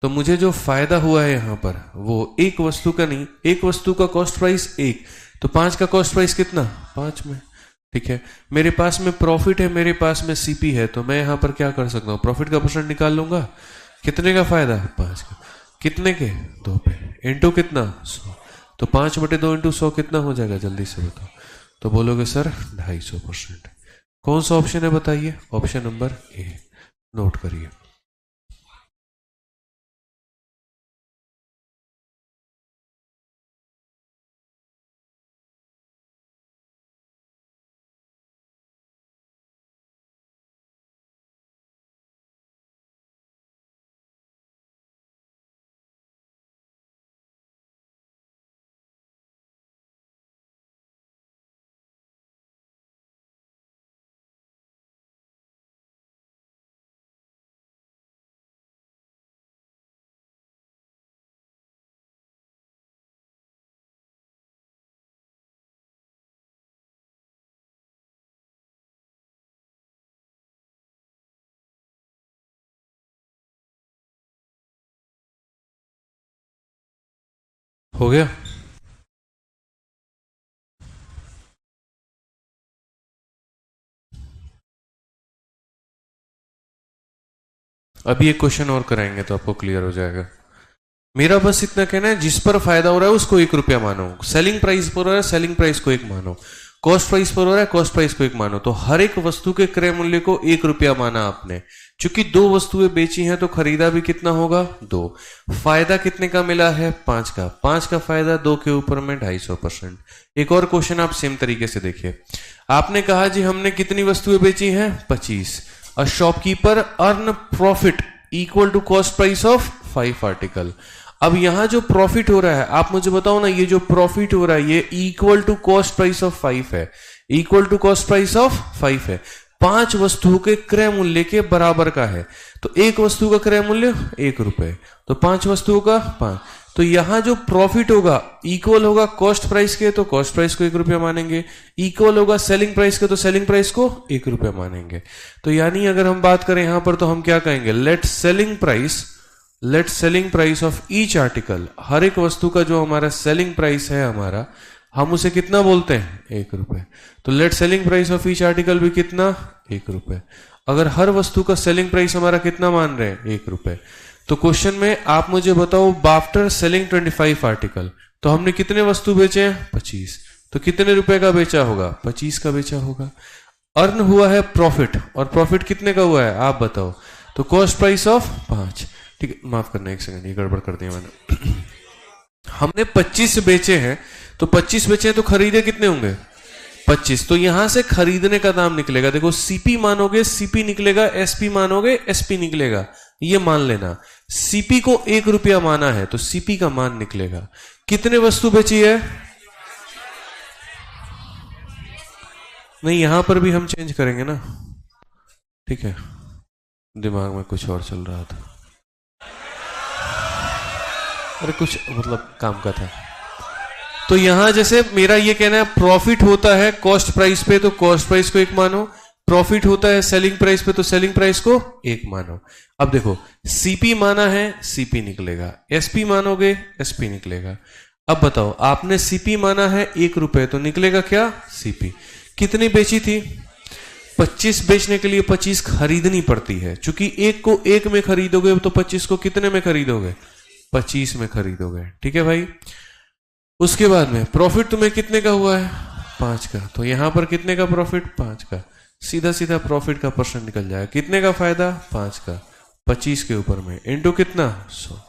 तो मुझे जो फायदा हुआ है यहां पर वो एक वस्तु का नहीं, एक वस्तु का कॉस्ट प्राइस 1, तो 5 का कॉस्ट प्राइस कितना, 5 में। ठीक है, मेरे पास में प्रॉफिट है, मेरे पास में सीपी है, तो मैं यहां पर क्या कर सकता हूं, प्रॉफिट का परसेंट निकाल लूंगा। कितने का फायदा, 5 का, कितने के, 2 पे, इंटू कितना, 100, तो 5/2 इंटू 100 कितना हो जाएगा, जल्दी से बताओ। तो बोलोगे सर 250%। कौन सा ऑप्शन है बताइए, ऑप्शन नंबर ए, नोट करिए। हो गया? अभी एक क्वेश्चन और कराएंगे तो आपको क्लियर हो जाएगा। मेरा बस इतना कहना है, जिस पर फायदा हो रहा है उसको 1 रुपया मानो, सेलिंग प्राइस पर हो रहा है सेलिंग प्राइस को 1 मानो, कॉस्ट प्राइस पर हो रहा है कॉस्ट प्राइस को 1 मानो। तो हर एक वस्तु के क्रय मूल्य को 1 रुपया माना आपने। चूंकि 2 वस्तुएं बेची हैं तो खरीदा भी कितना होगा? 2। फायदा कितने का मिला है? 5 का। 5 का फायदा 2 के ऊपर में 250%। एक और क्वेश्चन आप सेम तरीके से देखिए। आपने कहा जी हमने कितनी वस्तुएं बेची हैं? 25। A shopkeeper earn profit equal to cost price of 5 article. अब यहां जो प्रॉफिट हो रहा है, आप मुझे बताओ ना, ये जो प्रॉफिट हो रहा है ये equal to cost price of 5 है, equal to cost price of 5 है। 5 वस्तुओं के क्रय मूल्य के बराबर का है। तो एक वस्तु का क्रय मूल्य 1 रुपए, तो 5 वस्तुओं का 5। तो यहां जो प्रॉफिट होगा इक्वल होगा कॉस्ट प्राइस के, तो कॉस्ट प्राइस को 1 रुपया मानेंगे। इक्वल होगा सेलिंग प्राइस के, तो सेलिंग प्राइस को 1 रुपया मानेंगे। तो यानी अगर हम बात करें यहां पर, तो हम क्या कहेंगे? Let selling price of each article, हर एक वस्तु का जो हमारा सेलिंग प्राइस है हमारा, हम उसे कितना बोलते हैं? 1 रुपए। तो let selling price of each article भी कितना? 1 रुपए। अगर हर वस्तु का सेलिंग प्राइस हमारा कितना मान रहे हैं? 1 रुपए। तो क्वेश्चन में आप मुझे बताओ, आफ्टर सेलिंग 25 आर्टिकल, तो हमने कितने वस्तु बेचे हैं? 25। तो कितने रुपए का बेचा होगा? 25 का बेचा होगा। अर्न हुआ है प्रॉफिट, और प्रॉफिट कितने का हुआ है आप बताओ? तो कॉस्ट प्राइस ऑफ 5। ठीक है, माफ करना, 1 सेकंड, ये गड़बड़ कर दिया मैंने। हमने 25 बेचे हैं, तो 25 बेचे हैं तो खरीदे कितने होंगे? 25। तो यहां से खरीदने का दाम निकलेगा, देखो सीपी मानोगे सीपी निकलेगा, एसपी मानोगे एसपी निकलेगा। ये मान लेना, सीपी को 1 रुपया माना है तो सीपी का मान निकलेगा। कितने वस्तु बेची है? नहीं, यहां पर भी हम चेंज करेंगे ना। ठीक है, दिमाग में कुछ और चल रहा था, अरे कुछ मतलब काम का था। तो यहां जैसे मेरा ये कहना है, प्रॉफिट होता है कॉस्ट प्राइस पे तो कॉस्ट प्राइस को 1 मानो, प्रॉफिट होता है सेलिंग प्राइस पे तो सेलिंग प्राइस को 1 मानो। अब देखो, सीपी माना है सीपी निकलेगा, एसपी मानोगे एसपी निकलेगा। अब बताओ, आपने सीपी माना है 1 रुपए, तो निकलेगा क्या? सीपी। कितनी बेची थी? 25 बेचने के लिए 25 खरीदनी पड़ती है। चूंकि 1 को 1 में खरीदोगे तो 25 को कितने में खरीदोगे? 25 में खरीदोगे। ठीक है भाई। उसके बाद में प्रॉफिट तुम्हें कितने का हुआ है? 5 का। तो यहां पर कितने का प्रॉफिट? 5 का। सीधा सीधा प्रॉफिट का परसेंट निकल जाएगा। कितने का फायदा? 5 का। 25 के ऊपर में इंटू कितना? 100।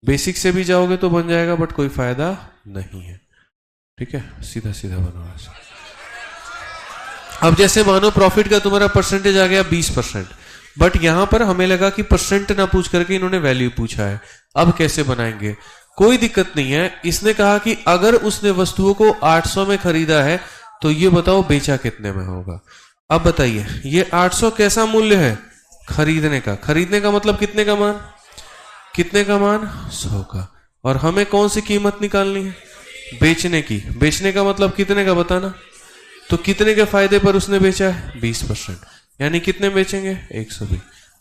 बेसिक से भी जाओगे तो बन जाएगा, बट कोई फायदा नहीं है। ठीक है, सीधा सीधा बनो ऐसा। अब जैसे मानो प्रॉफिट का तुम्हारा परसेंटेज आ गया 20%, बट यहां पर हमें लगा कि परसेंट ना पूछ करके इन्होंने वैल्यू पूछा है। अब कैसे बनाएंगे? कोई दिक्कत नहीं है। इसने कहा कि अगर उसने वस्तुओं को 800 में खरीदा है तो ये बताओ बेचा कितने में होगा। अब बताइए, ये 800 कैसा मूल्य है? खरीदने का। खरीदने का मतलब कितने का मान? कितने का मान? 100 का। और हमें कौन सी कीमत निकालनी है? बेचने की। बेचने का मतलब कितने का बताना। तो कितने के फायदे पर उसने बेचा है? 20%। यानी कितने बेचेंगे? 120।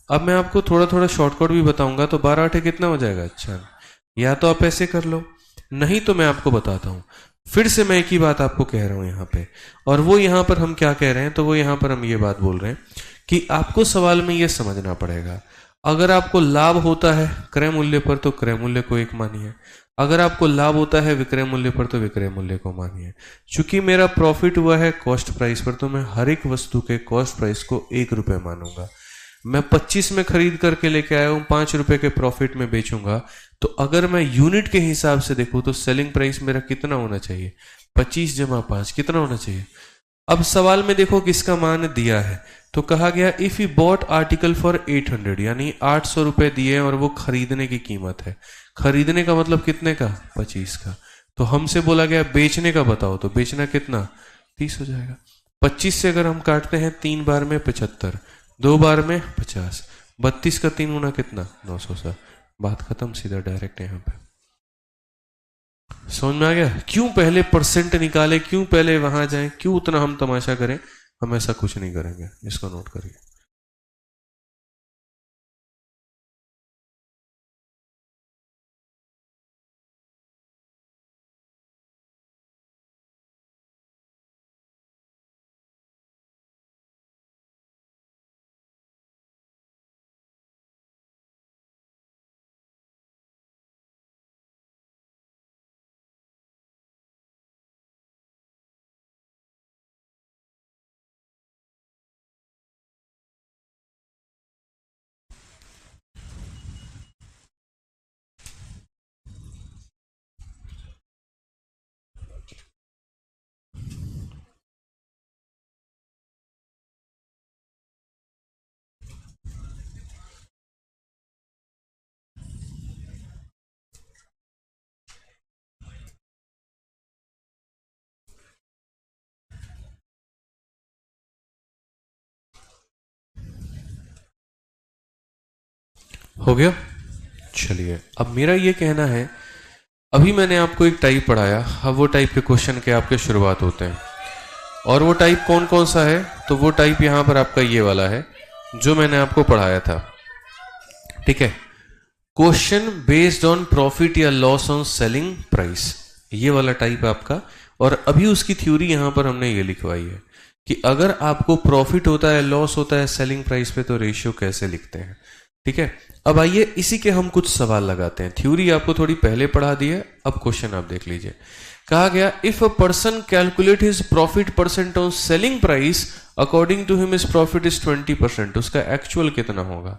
अब मैं आपको थोड़ा थोड़ा शॉर्टकट भी बताऊंगा, तो 12 8 कितना हो जाएगा? अच्छा, या तो आप ऐसे कर लो, नहीं तो मैं आपको बताता हूं। फिर से मैं एक ही बात आपको कह रहा हूं यहां पे, और वो यहां पर हम क्या कह रहे हैं, तो वो यहां पर हम ये बात बोल रहे हैं कि आपको सवाल में ये समझना पड़ेगा, अगर आपको लाभ होता है क्रय मूल्य पर तो क्रय मूल्य को 1 मानिए, अगर आपको लाभ होता है विक्रय मूल्य पर तो विक्रय मूल्य को मानिए। चूंकि मेरा प्रॉफिट हुआ है कॉस्ट प्राइस पर, तो मैं हर एक वस्तु के कॉस्ट प्राइस को 1 रुपये मानूंगा। मैं 25 में खरीद करके लेके आया हूं, 5 रुपए के प्रॉफिट में बेचूंगा, तो अगर मैं यूनिट के हिसाब से देखूं तो सेलिंग प्राइस मेरा कितना होना चाहिए? 25 जमा 5 कितना होना चाहिए? अब सवाल में देखो किसका मान दिया है, तो कहा गया if you bought article for 800, यानी 800 रुपए दिए और वो खरीदने की कीमत है। खरीदने का मतलब कितने का? 25 का। तो हमसे बोला गया बेचने का बताओ, तो बेचना कितना? 30 हो जाएगा। 25 से अगर हम काटते हैं 3 बार में 75, 2 बार में 50, 32 का 3 गुना कितना? 900। बात खत्म, सीधा डायरेक्ट यहां पे। समझ में आ गया? क्यों पहले परसेंट निकाले, क्यों पहले वहां जाएं, क्यों उतना हम तमाशा करें? हम ऐसा कुछ नहीं करेंगे, इसको नोट करिए। हो गया। चलिए, अब मेरा ये कहना है, अभी मैंने आपको एक टाइप पढ़ाया, अब वो टाइप के क्वेश्चन के आपके शुरुआत होते हैं। और वो टाइप कौन कौन सा है? तो वो टाइप यहां पर आपका ये वाला है जो मैंने आपको पढ़ाया था। ठीक है, क्वेश्चन बेस्ड ऑन प्रॉफिट या लॉस ऑन सेलिंग प्राइस, ये वाला टाइप है आपका। और अभी उसकी थ्योरी यहां पर हमने ये लिखवाई है कि अगर आपको प्रॉफिट होता है, लॉस होता है सेलिंग प्राइस पे, तो रेशियो कैसे लिखते हैं। ठीक है, अब आइए इसी के हम कुछ सवाल लगाते हैं। थ्योरी आपको थोड़ी पहले पढ़ा दी है, अब क्वेश्चन आप देख लीजिए। कहा गया, if a person calculate his profit percent on selling price according to him his profit is 20%, उसका एक्चुअल कितना होगा?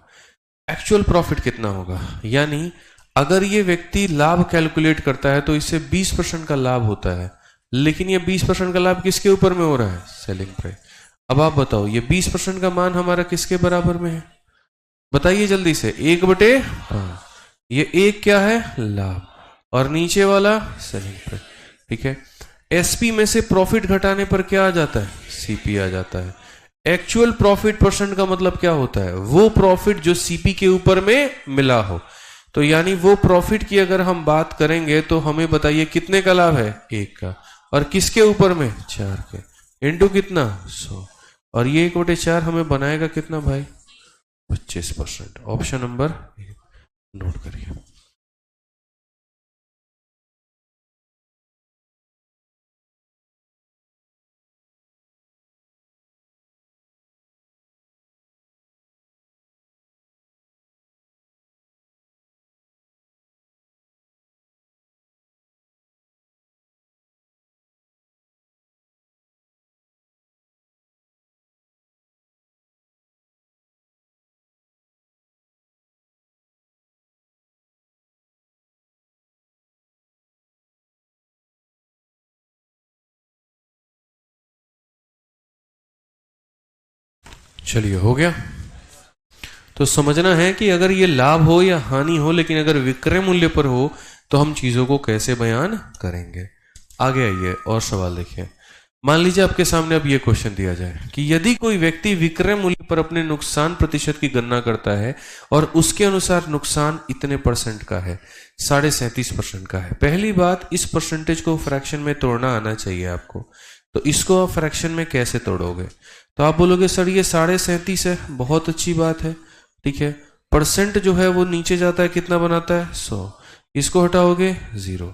एक्चुअल प्रॉफिट कितना होगा? यानी अगर ये व्यक्ति लाभ कैलकुलेट करता है तो इससे 20% का लाभ होता है, लेकिन ये 20% का लाभ किसके ऊपर में हो रहा है? Selling price. अब आप बताओ, ये 20% का मान हमारा किसके बराबर में है? बताइए जल्दी से। 1/5। ये एक क्या है? लाभ। और नीचे वाला सेलिंग प्राइस। ठीक है, एसपी में से प्रॉफिट घटाने पर क्या आ जाता है? सीपी आ जाता है। एक्चुअल प्रॉफिट परसेंट का मतलब क्या होता है? वो प्रॉफिट जो सीपी के ऊपर में मिला हो। तो यानी वो प्रॉफिट की अगर हम बात करेंगे तो हमें बताइए कितने का लाभ है? 1 का। और किसके ऊपर में? 4 के। इंटू कितना? 100। और ये 1/4 हमें बनाएगा कितना भाई? 25%। ऑप्शन नंबर नोट करिए। चलिए, हो गया। तो समझना है कि अगर ये लाभ हो या हानि हो, लेकिन अगर विक्रय मूल्य पर हो तो हम चीजों को कैसे बयान करेंगे। आगे आइए और सवाल देखिए। मान लीजिए आपके सामने अब ये क्वेश्चन दिया जाए कि यदि कोई व्यक्ति विक्रय मूल्य पर अपने नुकसान प्रतिशत की गणना करता है और उसके अनुसार नुकसान इतने परसेंट का है, 37.5% का है। पहली बात, इस परसेंटेज को फ्रैक्शन में तोड़ना आना चाहिए आपको। तो इसको आप फ्रैक्शन में कैसे तोड़ोगे? तो आप बोलोगे सर ये 37.5 है, बहुत अच्छी बात है। ठीक है, परसेंट जो है वो नीचे जाता है, कितना बनाता है? 100। इसको हटाओगे 0।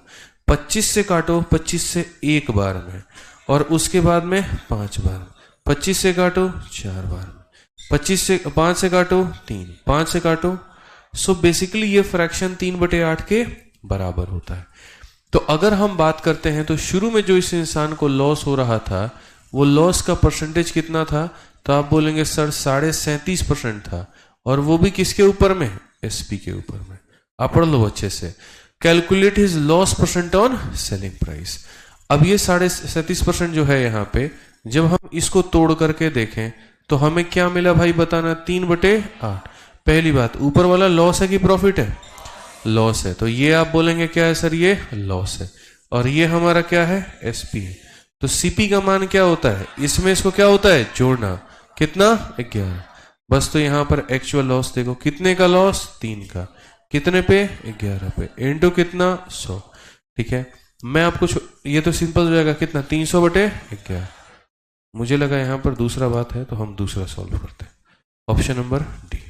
25 से काटो, 25 से एक बार में, और उसके बाद में 5 बार। 25 से काटो 4 बार में, 25 से 5 से काटो 3, 5 से काटो। सो बेसिकली ये फ्रैक्शन 3/8 के बराबर होता है। तो अगर हम बात करते हैं तो शुरू में जो इस इंसान को लॉस हो रहा था, वो लॉस का परसेंटेज कितना था? तो आप बोलेंगे सर 37.5% था। और वो भी किसके ऊपर में? एसपी के ऊपर में। आप पढ़ लो अच्छे से। Calculate his loss percent on selling price. अब ये 37.5% जो है यहाँ पे, जब हम इसको तोड़ करके देखें तो हमें क्या मिला भाई बताना? 3/8। पहली बात, ऊपर वाला लॉस है कि प्रॉफिट है? लॉस है। तो ये आप बोलेंगे क्या है सर? ये लॉस है। और ये हमारा क्या है? एसपी है। तो सीपी का मान क्या होता है? इसमें इसको क्या होता है? जोड़ना। कितना? 11। बस तो यहां पर एक्चुअल लॉस देखो, कितने का लॉस? 3 का। कितने पे? 11 पे। इंटू कितना? 100। ठीक है, मैं आपको ये तो सिंपल हो जाएगा, कितना? 300/11। मुझे लगा यहां पर दूसरा बात है, तो हम दूसरा सॉल्व करते हैं। Option number D.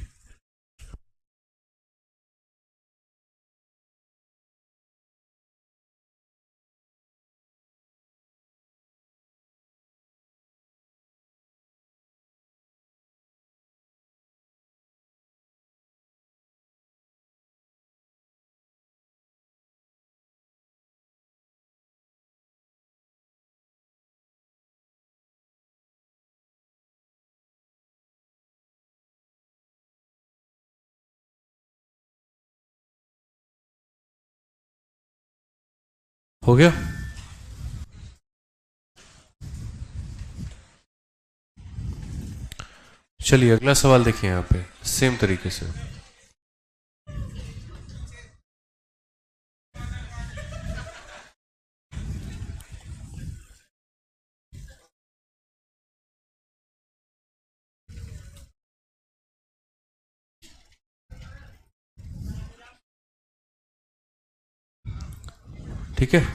हो गया। चलिए अगला सवाल देखिए यहाँ पे सेम तरीके से। ठीक है,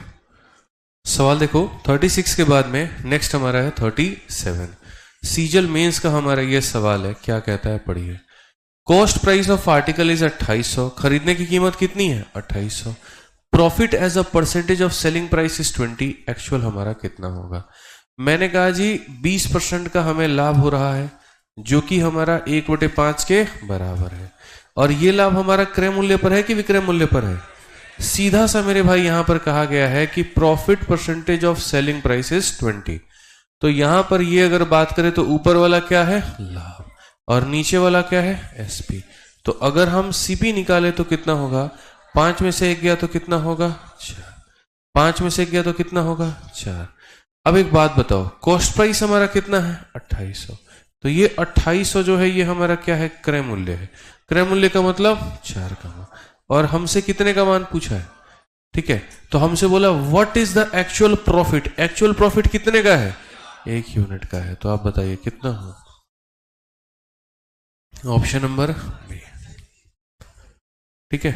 सवाल देखो 36 के बाद में नेक्स्ट हमारा है 37। सीजल मेंस का हमारा ये सवाल है, क्या कहता है पढ़िए। Cost price of article is 2800, खरीदने की कीमत कितनी है 2800। Profit as a percentage of selling price is 20, actual हमारा कितना होगा। मैंने कहा जी 20% का हमें लाभ हो रहा है जो कि हमारा 1/5 के बराबर है, और ये लाभ हमारा क्रय मूल्य पर है कि विक्रय मूल्य पर है। सीधा सा मेरे भाई यहां पर कहा गया है कि profit percentage of selling price is 20, तो यहां पर ये अगर बात करें तो ऊपर वाला क्या है लाभ और नीचे वाला क्या है एसपी। तो अगर हम सीपी निकाले तो कितना होगा, 5 में से 1 गया तो कितना होगा 4, 5 में से 1 गया तो कितना होगा 4। अब एक बात बताओ, कॉस्ट प्राइस हमारा कितना है 2800, तो ये 2800 जो है ये हमारा क्या है क्रय मूल्य है। क्रय मूल्य का मतलब 4 का मान, और हमसे कितने का मान पूछा है, ठीक है। तो हमसे बोला what is the actual profit, actual profit कितने का है 1 यूनिट का है, तो आप बताइए कितना हो। ऑप्शन नंबर बी, ठीक है।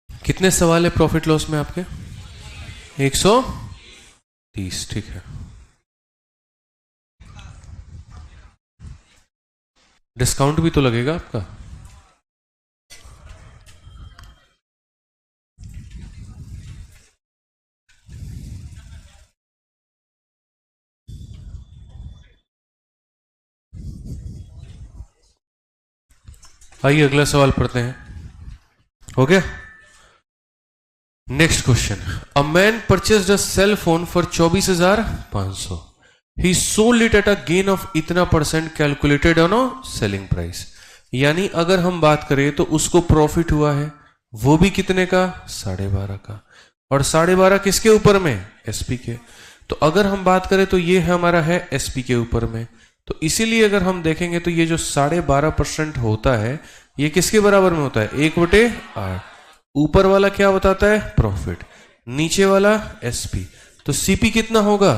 कितने सवाल है प्रॉफिट लॉस में आपके 130, ठीक है। डिस्काउंट भी तो लगेगा आपका, आइए अगला सवाल पढ़ते हैं, हो गया। Next question, a man purchased a cell phone for 24,500, he sold it at a gain of इतना percent calculated on selling price. यानी अगर हम बात करें तो उसको प्रॉफिट हुआ है वो भी कितने का 12.5 का, और 12.5 किसके ऊपर में एसपी के। तो अगर हम बात करें तो ये हमारा है एसपी के ऊपर में, तो इसीलिए अगर हम देखेंगे तो ये जो 12.5% होता है ये किसके बराबर में होता है 1/8। ऊपर वाला क्या बताता है प्रॉफिट, नीचे वाला एसपी, तो सीपी कितना होगा,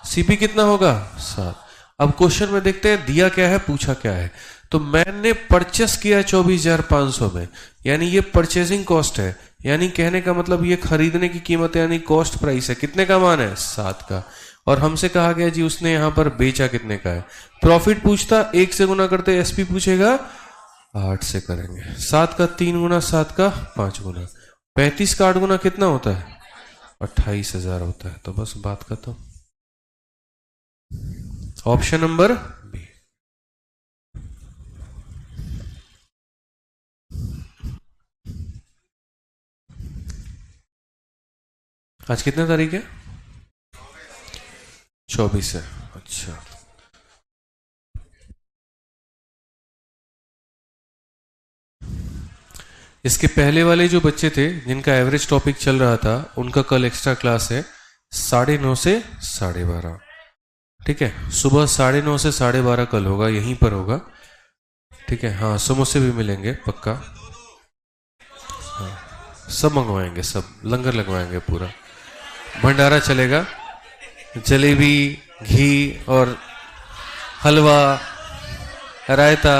सीपी कितना होगा 7। अब क्वेश्चन में देखते हैं दिया क्या है पूछा क्या है। तो मैंने परचेस किया 24,500 में, यानी ये परचेसिंग कॉस्ट है, यानी कहने का मतलब ये खरीदने की कीमत है, यानी कॉस्ट प्राइस है, कितने का मान है 7 का। और हमसे कहा गया जी उसने यहां पर बेचा कितने का है। प्रॉफिट पूछता 1 से गुना करते, एसपी पूछेगा 8 से करेंगे। 7 का 3 गुना, 7 का 5 गुना, 35 का 8 गुना कितना होता है 28,000 होता है। तो बस बात खत्म। Option number B. आज कितने तारीख है 24 है, अच्छा। इसके पहले वाले जो बच्चे थे जिनका एवरेज टॉपिक चल रहा था उनका कल एक्स्ट्रा क्लास है 9:30 से 12:30, ठीक है। सुबह 9:30 से 12:30 कल होगा, यहीं पर होगा, ठीक है। हाँ समोसे भी मिलेंगे पक्का, हाँ सब मंगवाएंगे, सब लंगर लगवाएंगे, पूरा भंडारा चलेगा, जलेबी घी और हलवा रायता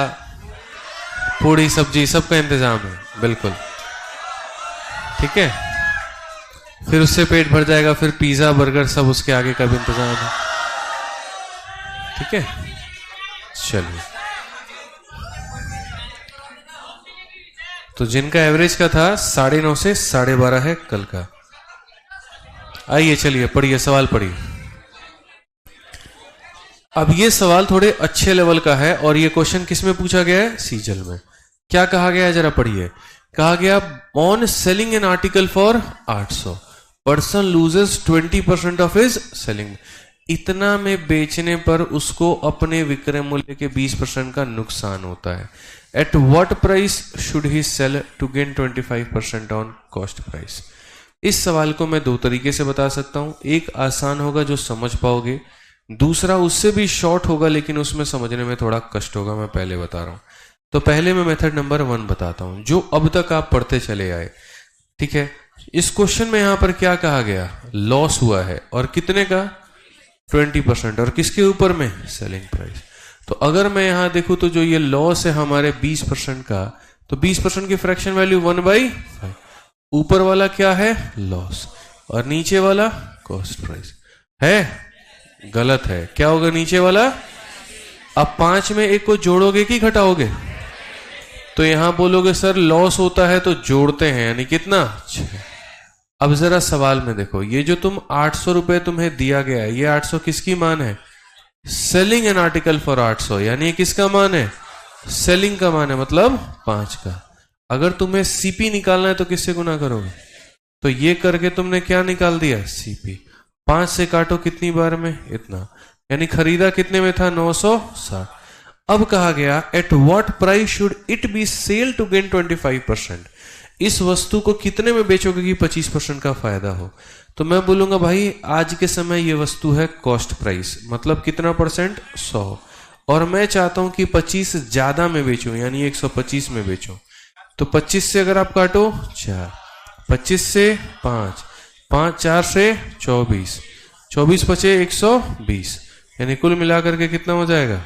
पूड़ी सब्जी सबका इंतजाम है बिल्कुल, ठीक है। फिर उससे पेट भर जाएगा, फिर पिज्जा बर्गर सब उसके आगे का भी इंतजाम है, ठीक है। चलिए, तो जिनका एवरेज का था 9:30 से 12:30 है कल का। आइए चलिए पढ़िए, सवाल पढ़िए। अब ये सवाल थोड़े अच्छे लेवल का है, और ये क्वेश्चन किस में पूछा गया है सीजल में। क्या कहा गया है जरा पढ़िए। कहा गया on selling an article for 800 person loses 20% of his selling. इतना में बेचने पर उसको अपने विक्रय मूल्य के 20% का नुकसान होता है। At what price should he sell to gain 25% on cost price. इस सवाल को मैं 2 तरीके से बता सकता हूं, एक आसान होगा जो समझ पाओगे, दूसरा उससे भी शॉर्ट होगा लेकिन उसमें समझने में थोड़ा कष्ट होगा, मैं पहले बता रहा हूं। तो पहले मैं मेथड नंबर 1 बताता हूं जो अब तक आप पढ़ते चले आए, ठीक है। इस क्वेश्चन में यहां पर क्या कहा गया, लॉस हुआ है, और कितने का 20%, और किसके ऊपर में, सेलिंग प्राइस। तो अगर मैं यहां देखूं तो जो ये लॉस है हमारे 20% का, तो 20% की फ्रैक्शन वैल्यू 1/5, ऊपर वाला क्या है, लॉस, और नीचे वाला कॉस्ट प्राइस है, गलत है। क्या होगा नीचे वाला? अब 5 में एक को जोड़ोगे कि घटाओगे? तो यहां बोलोगे सर लॉस होता है तो जोड़ते हैं, यानी कितना, 6। अब जरा सवाल में देखो, ये जो तुम 800 रुपए तुम्हें दिया गया है, ये 800 किसकी मान है, सेलिंग एन आर्टिकल फॉर 800, यानी ये किसका मान है, सेलिंग का मान है, मतलब 5 का। अगर तुम्हें सीपी निकालना है तो किससे गुना करोगे, तो ये करके तुमने क्या निकाल दिया, सीपी। 5 से काटो कितनी बार में, इतना, यानी खरीदा कितने में था, 960। अब कहा गया at what price should it be sell to gain 25%, इस वस्तु को कितने में बेचोगे कि 25% का फायदा हो। तो मैं बोलूंगा भाई आज के समय ये वस्तु है कॉस्ट प्राइस, मतलब कितना परसेंट, 100, और मैं चाहता हूं कि 25 ज्यादा में बेचूं, यानी 125 में बेचूं। तो 25 से अगर आप काटो 4, 25 से 5, 5 4 से 24, 24 बचे 120, यानी कुल मिलाकर के कितना हो जाएगा,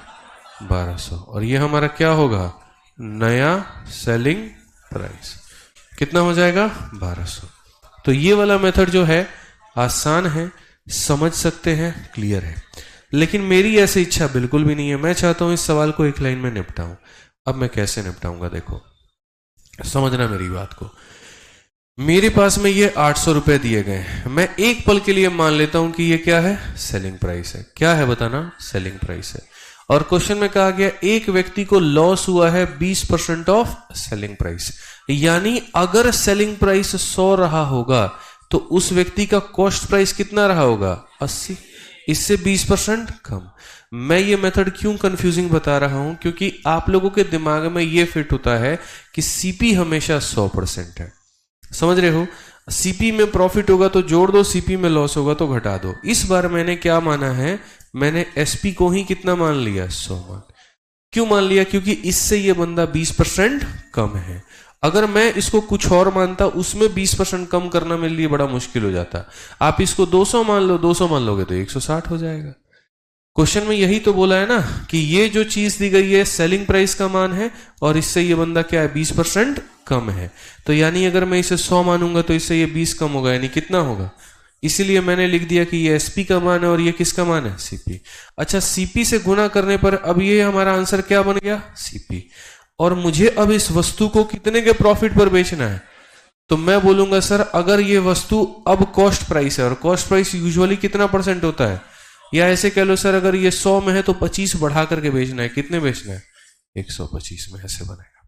1200, और ये हमारा क्या होगा, नया सेलिंग प्राइस। कितना हो जाएगा, 1200। तो ये वाला मेथड जो है आसान है, समझ सकते हैं, क्लियर है। लेकिन मेरी ऐसी इच्छा बिल्कुल भी नहीं है, मैं चाहता हूं इस सवाल को एक लाइन में निपटाऊं। अब मैं कैसे निपटाऊंगा, देखो समझना मेरी बात को। मेरे पास में ये 800 रुपए दिए गए हैं, मैं एक पल के लिए मान लेता हूं कि ये क्या है, सेलिंग प्राइस है। क्या है बताना, सेलिंग प्राइस है। और क्वेश्चन में कहा गया एक व्यक्ति को लॉस हुआ है 20% ऑफ सेलिंग प्राइस, यानी अगर सेलिंग प्राइस 100 रहा होगा तो उस व्यक्ति का कॉस्ट प्राइस कितना रहा होगा, 80, इससे 20% कम। मैं ये मेथड क्यों कंफ्यूजिंग बता रहा हूं, क्योंकि आप लोगों के दिमाग में ये फिट होता है कि सीपी हमेशा 100% है, समझ रहे हो। सीपी में प्रॉफिट होगा तो जोड़ दो, सीपी में लॉस होगा तो घटा दो। इस बार मैंने क्या माना है, मैंने एसपी को ही कितना मान लिया, 100 मान। क्यों मान लिया, क्योंकि इससे ये बंदा 20% कम है। अगर मैं इसको कुछ और मानता, उसमें 20% कम करना मेरे लिए बड़ा मुश्किल हो जाता। आप इसको 200 मान लो, 200 मान लोगे तो 160 हो जाएगा। क्वेश्चन में यही तो बोला है ना कि ये जो चीज दी गई है सेलिंग प्राइस का मान है, और इससे ये बंदा क्या है, 20% कम है। तो यानी अगर मैं इसे 100 मानूंगा तो इससे ये 20 कम होगा, यानी कितना होगा। इसीलिए मैंने लिख दिया कि ये एसपी का मान है और ये किसका मान है, सीपी। अच्छा, सीपी से गुना करने पर अब ये हमारा आंसर क्या बन गया, सीपी। और मुझे अब इस वस्तु को कितने के प्रॉफिट पर बेचना है, तो मैं बोलूंगा सर अगर ये वस्तु अब कॉस्ट प्राइस है, और कॉस्ट प्राइस यूजुअली कितना परसेंट होता है, या ऐसे कह लो सर अगर ये 100 में है तो 25 बढ़ा करके बेचना है। कितने बेचना है, 125 में। ऐसे बनेगा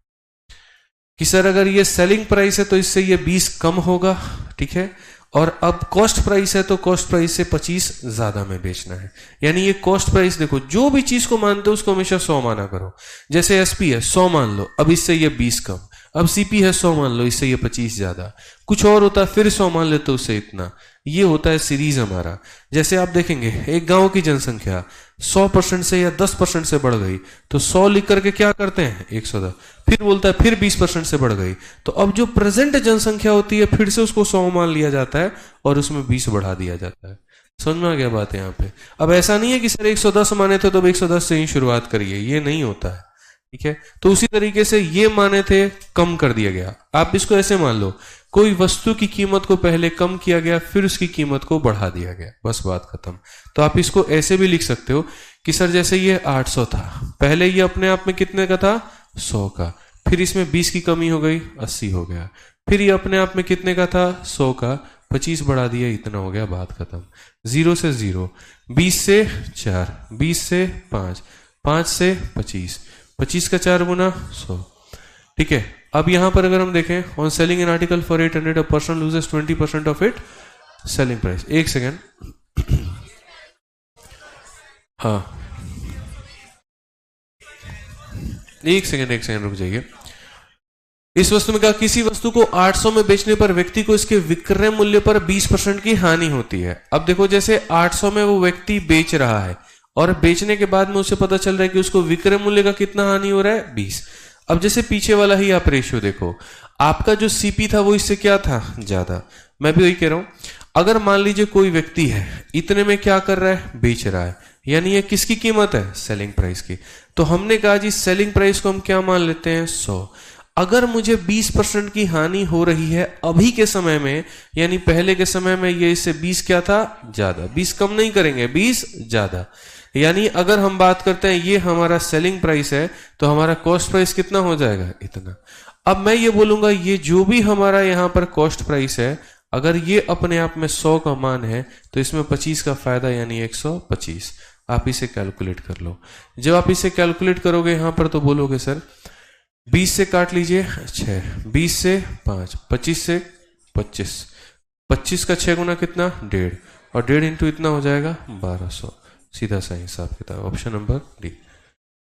कि सर अगर ये सेलिंग प्राइस है तो इससे ये 20 कम होगा, ठीक है, और अब कॉस्ट प्राइस है तो कॉस्ट प्राइस से 25 ज्यादा में बेचना है। यानी ये कॉस्ट प्राइस, देखो जो भी चीज को मानते हो उसको हमेशा 100 माना करो। जैसे एसपी है 100 मान लो, अब इससे ये 20 कम। अब सीपी है 100 मान लो, इससे ये 25 ज्यादा। कुछ और होता है फिर 100 मान लेते उससे इतना। ये होता है सीरीज हमारा। जैसे आप देखेंगे एक गांव की जनसंख्या 100% से या 10% से बढ़ गई तो 100 लिख करके क्या करते हैं, 110। फिर बोलता है फिर 20% से बढ़ गई, तो अब जो प्रेजेंट जनसंख्या होती है फिर से उसको 100 मान लिया जाता है और उसमें 20 बढ़ा दिया जाता है। समझ में आ गया बात है यहाँ पे। अब ऐसा नहीं है कि सर 110 माने थे तो 110 से ही शुरुआत करिए, ये नहीं होता है, ठीक है। तो उसी तरीके से ये माने थे, कम कर दिया गया। आप इसको ऐसे मान लो, कोई वस्तु की कीमत को पहले कम किया गया फिर उसकी कीमत को बढ़ा दिया गया, बस बात खत्म। तो आप इसको ऐसे भी लिख सकते हो कि सर जैसे ये 800 था, पहले ये अपने आप में कितने का था, 100 का, फिर इसमें 20 की कमी हो गई, 80 हो गया। फिर ये अपने आप में कितने का था, 100 का, 25 बढ़ा दिया, इतना हो गया, बात खत्म। 0 से 0, 20 से 4, 20 से 5, 5 से 25, 25 का 4 गुना 100, ठीक है। अब यहां पर अगर हम देखें, on selling an article for 800 a person loses 20% of it selling price. एक सेकेंड, हाँ एक सेकेंड रुक जाइए। इस वस्तु में कहा किसी वस्तु को 800 में बेचने पर व्यक्ति को इसके विक्रय मूल्य पर 20% की हानि होती है। अब देखो जैसे 800 में वो व्यक्ति बेच रहा है और बेचने के बाद में उसे पता चल रहा है कि उसको विक्रय मूल्य का कितना हानि हो रहा है, 20। अब जैसे पीछे वाला ही आप रेशियो देखो, आपका जो सीपी था वो इससे क्या था, ज्यादा। मैं भी वही कह रहा हूं, अगर मान लीजिए कोई व्यक्ति है इतने में क्या कर रहा है, बेच रहा है, यानी ये किसकी कीमत है, सेलिंग प्राइस की। तो हमने कहा जी सेलिंग प्राइस को हम क्या मान लेते हैं, 100। अगर मुझे 20% की हानि हो रही है अभी के समय में, यानी पहले के समय में ये इससे 20 क्या था, ज्यादा, 20 कम नहीं करेंगे, 20 ज्यादा। यानी अगर हम बात करते हैं ये हमारा सेलिंग प्राइस है, तो हमारा कॉस्ट प्राइस कितना हो जाएगा, इतना। अब मैं ये बोलूंगा ये जो भी हमारा यहां पर कॉस्ट प्राइस है, अगर ये अपने आप में 100 का मान है, तो इसमें 25 का फायदा यानी 125। आप इसे कैलकुलेट कर लो। जब आप इसे कैलकुलेट करोगे यहां पर, तो बोलोगे सर 20 से काट लीजिए 6, 20 से 5, 25 से 25, 25 का 6 गुना कितना, 1.5, और 1.5 इंटू इतना हो जाएगा 1200। सीधा सा हिसाब किताब, ऑप्शन नंबर डी।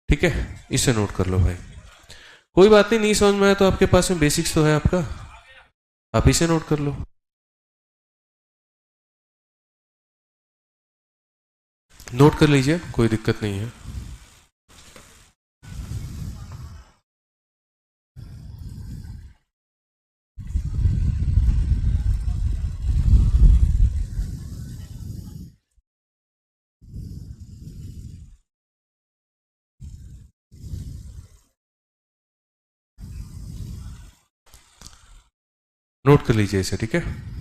ठीक है, इसे नोट कर लो भाई। कोई बात नहीं, नहीं समझ में आया तो आपके पास में बेसिक्स तो है आपका, आप इसे नोट कर लो। नोट कर लीजिए, कोई दिक्कत नहीं है। नोट कर लीजिए इसे, ठीक है।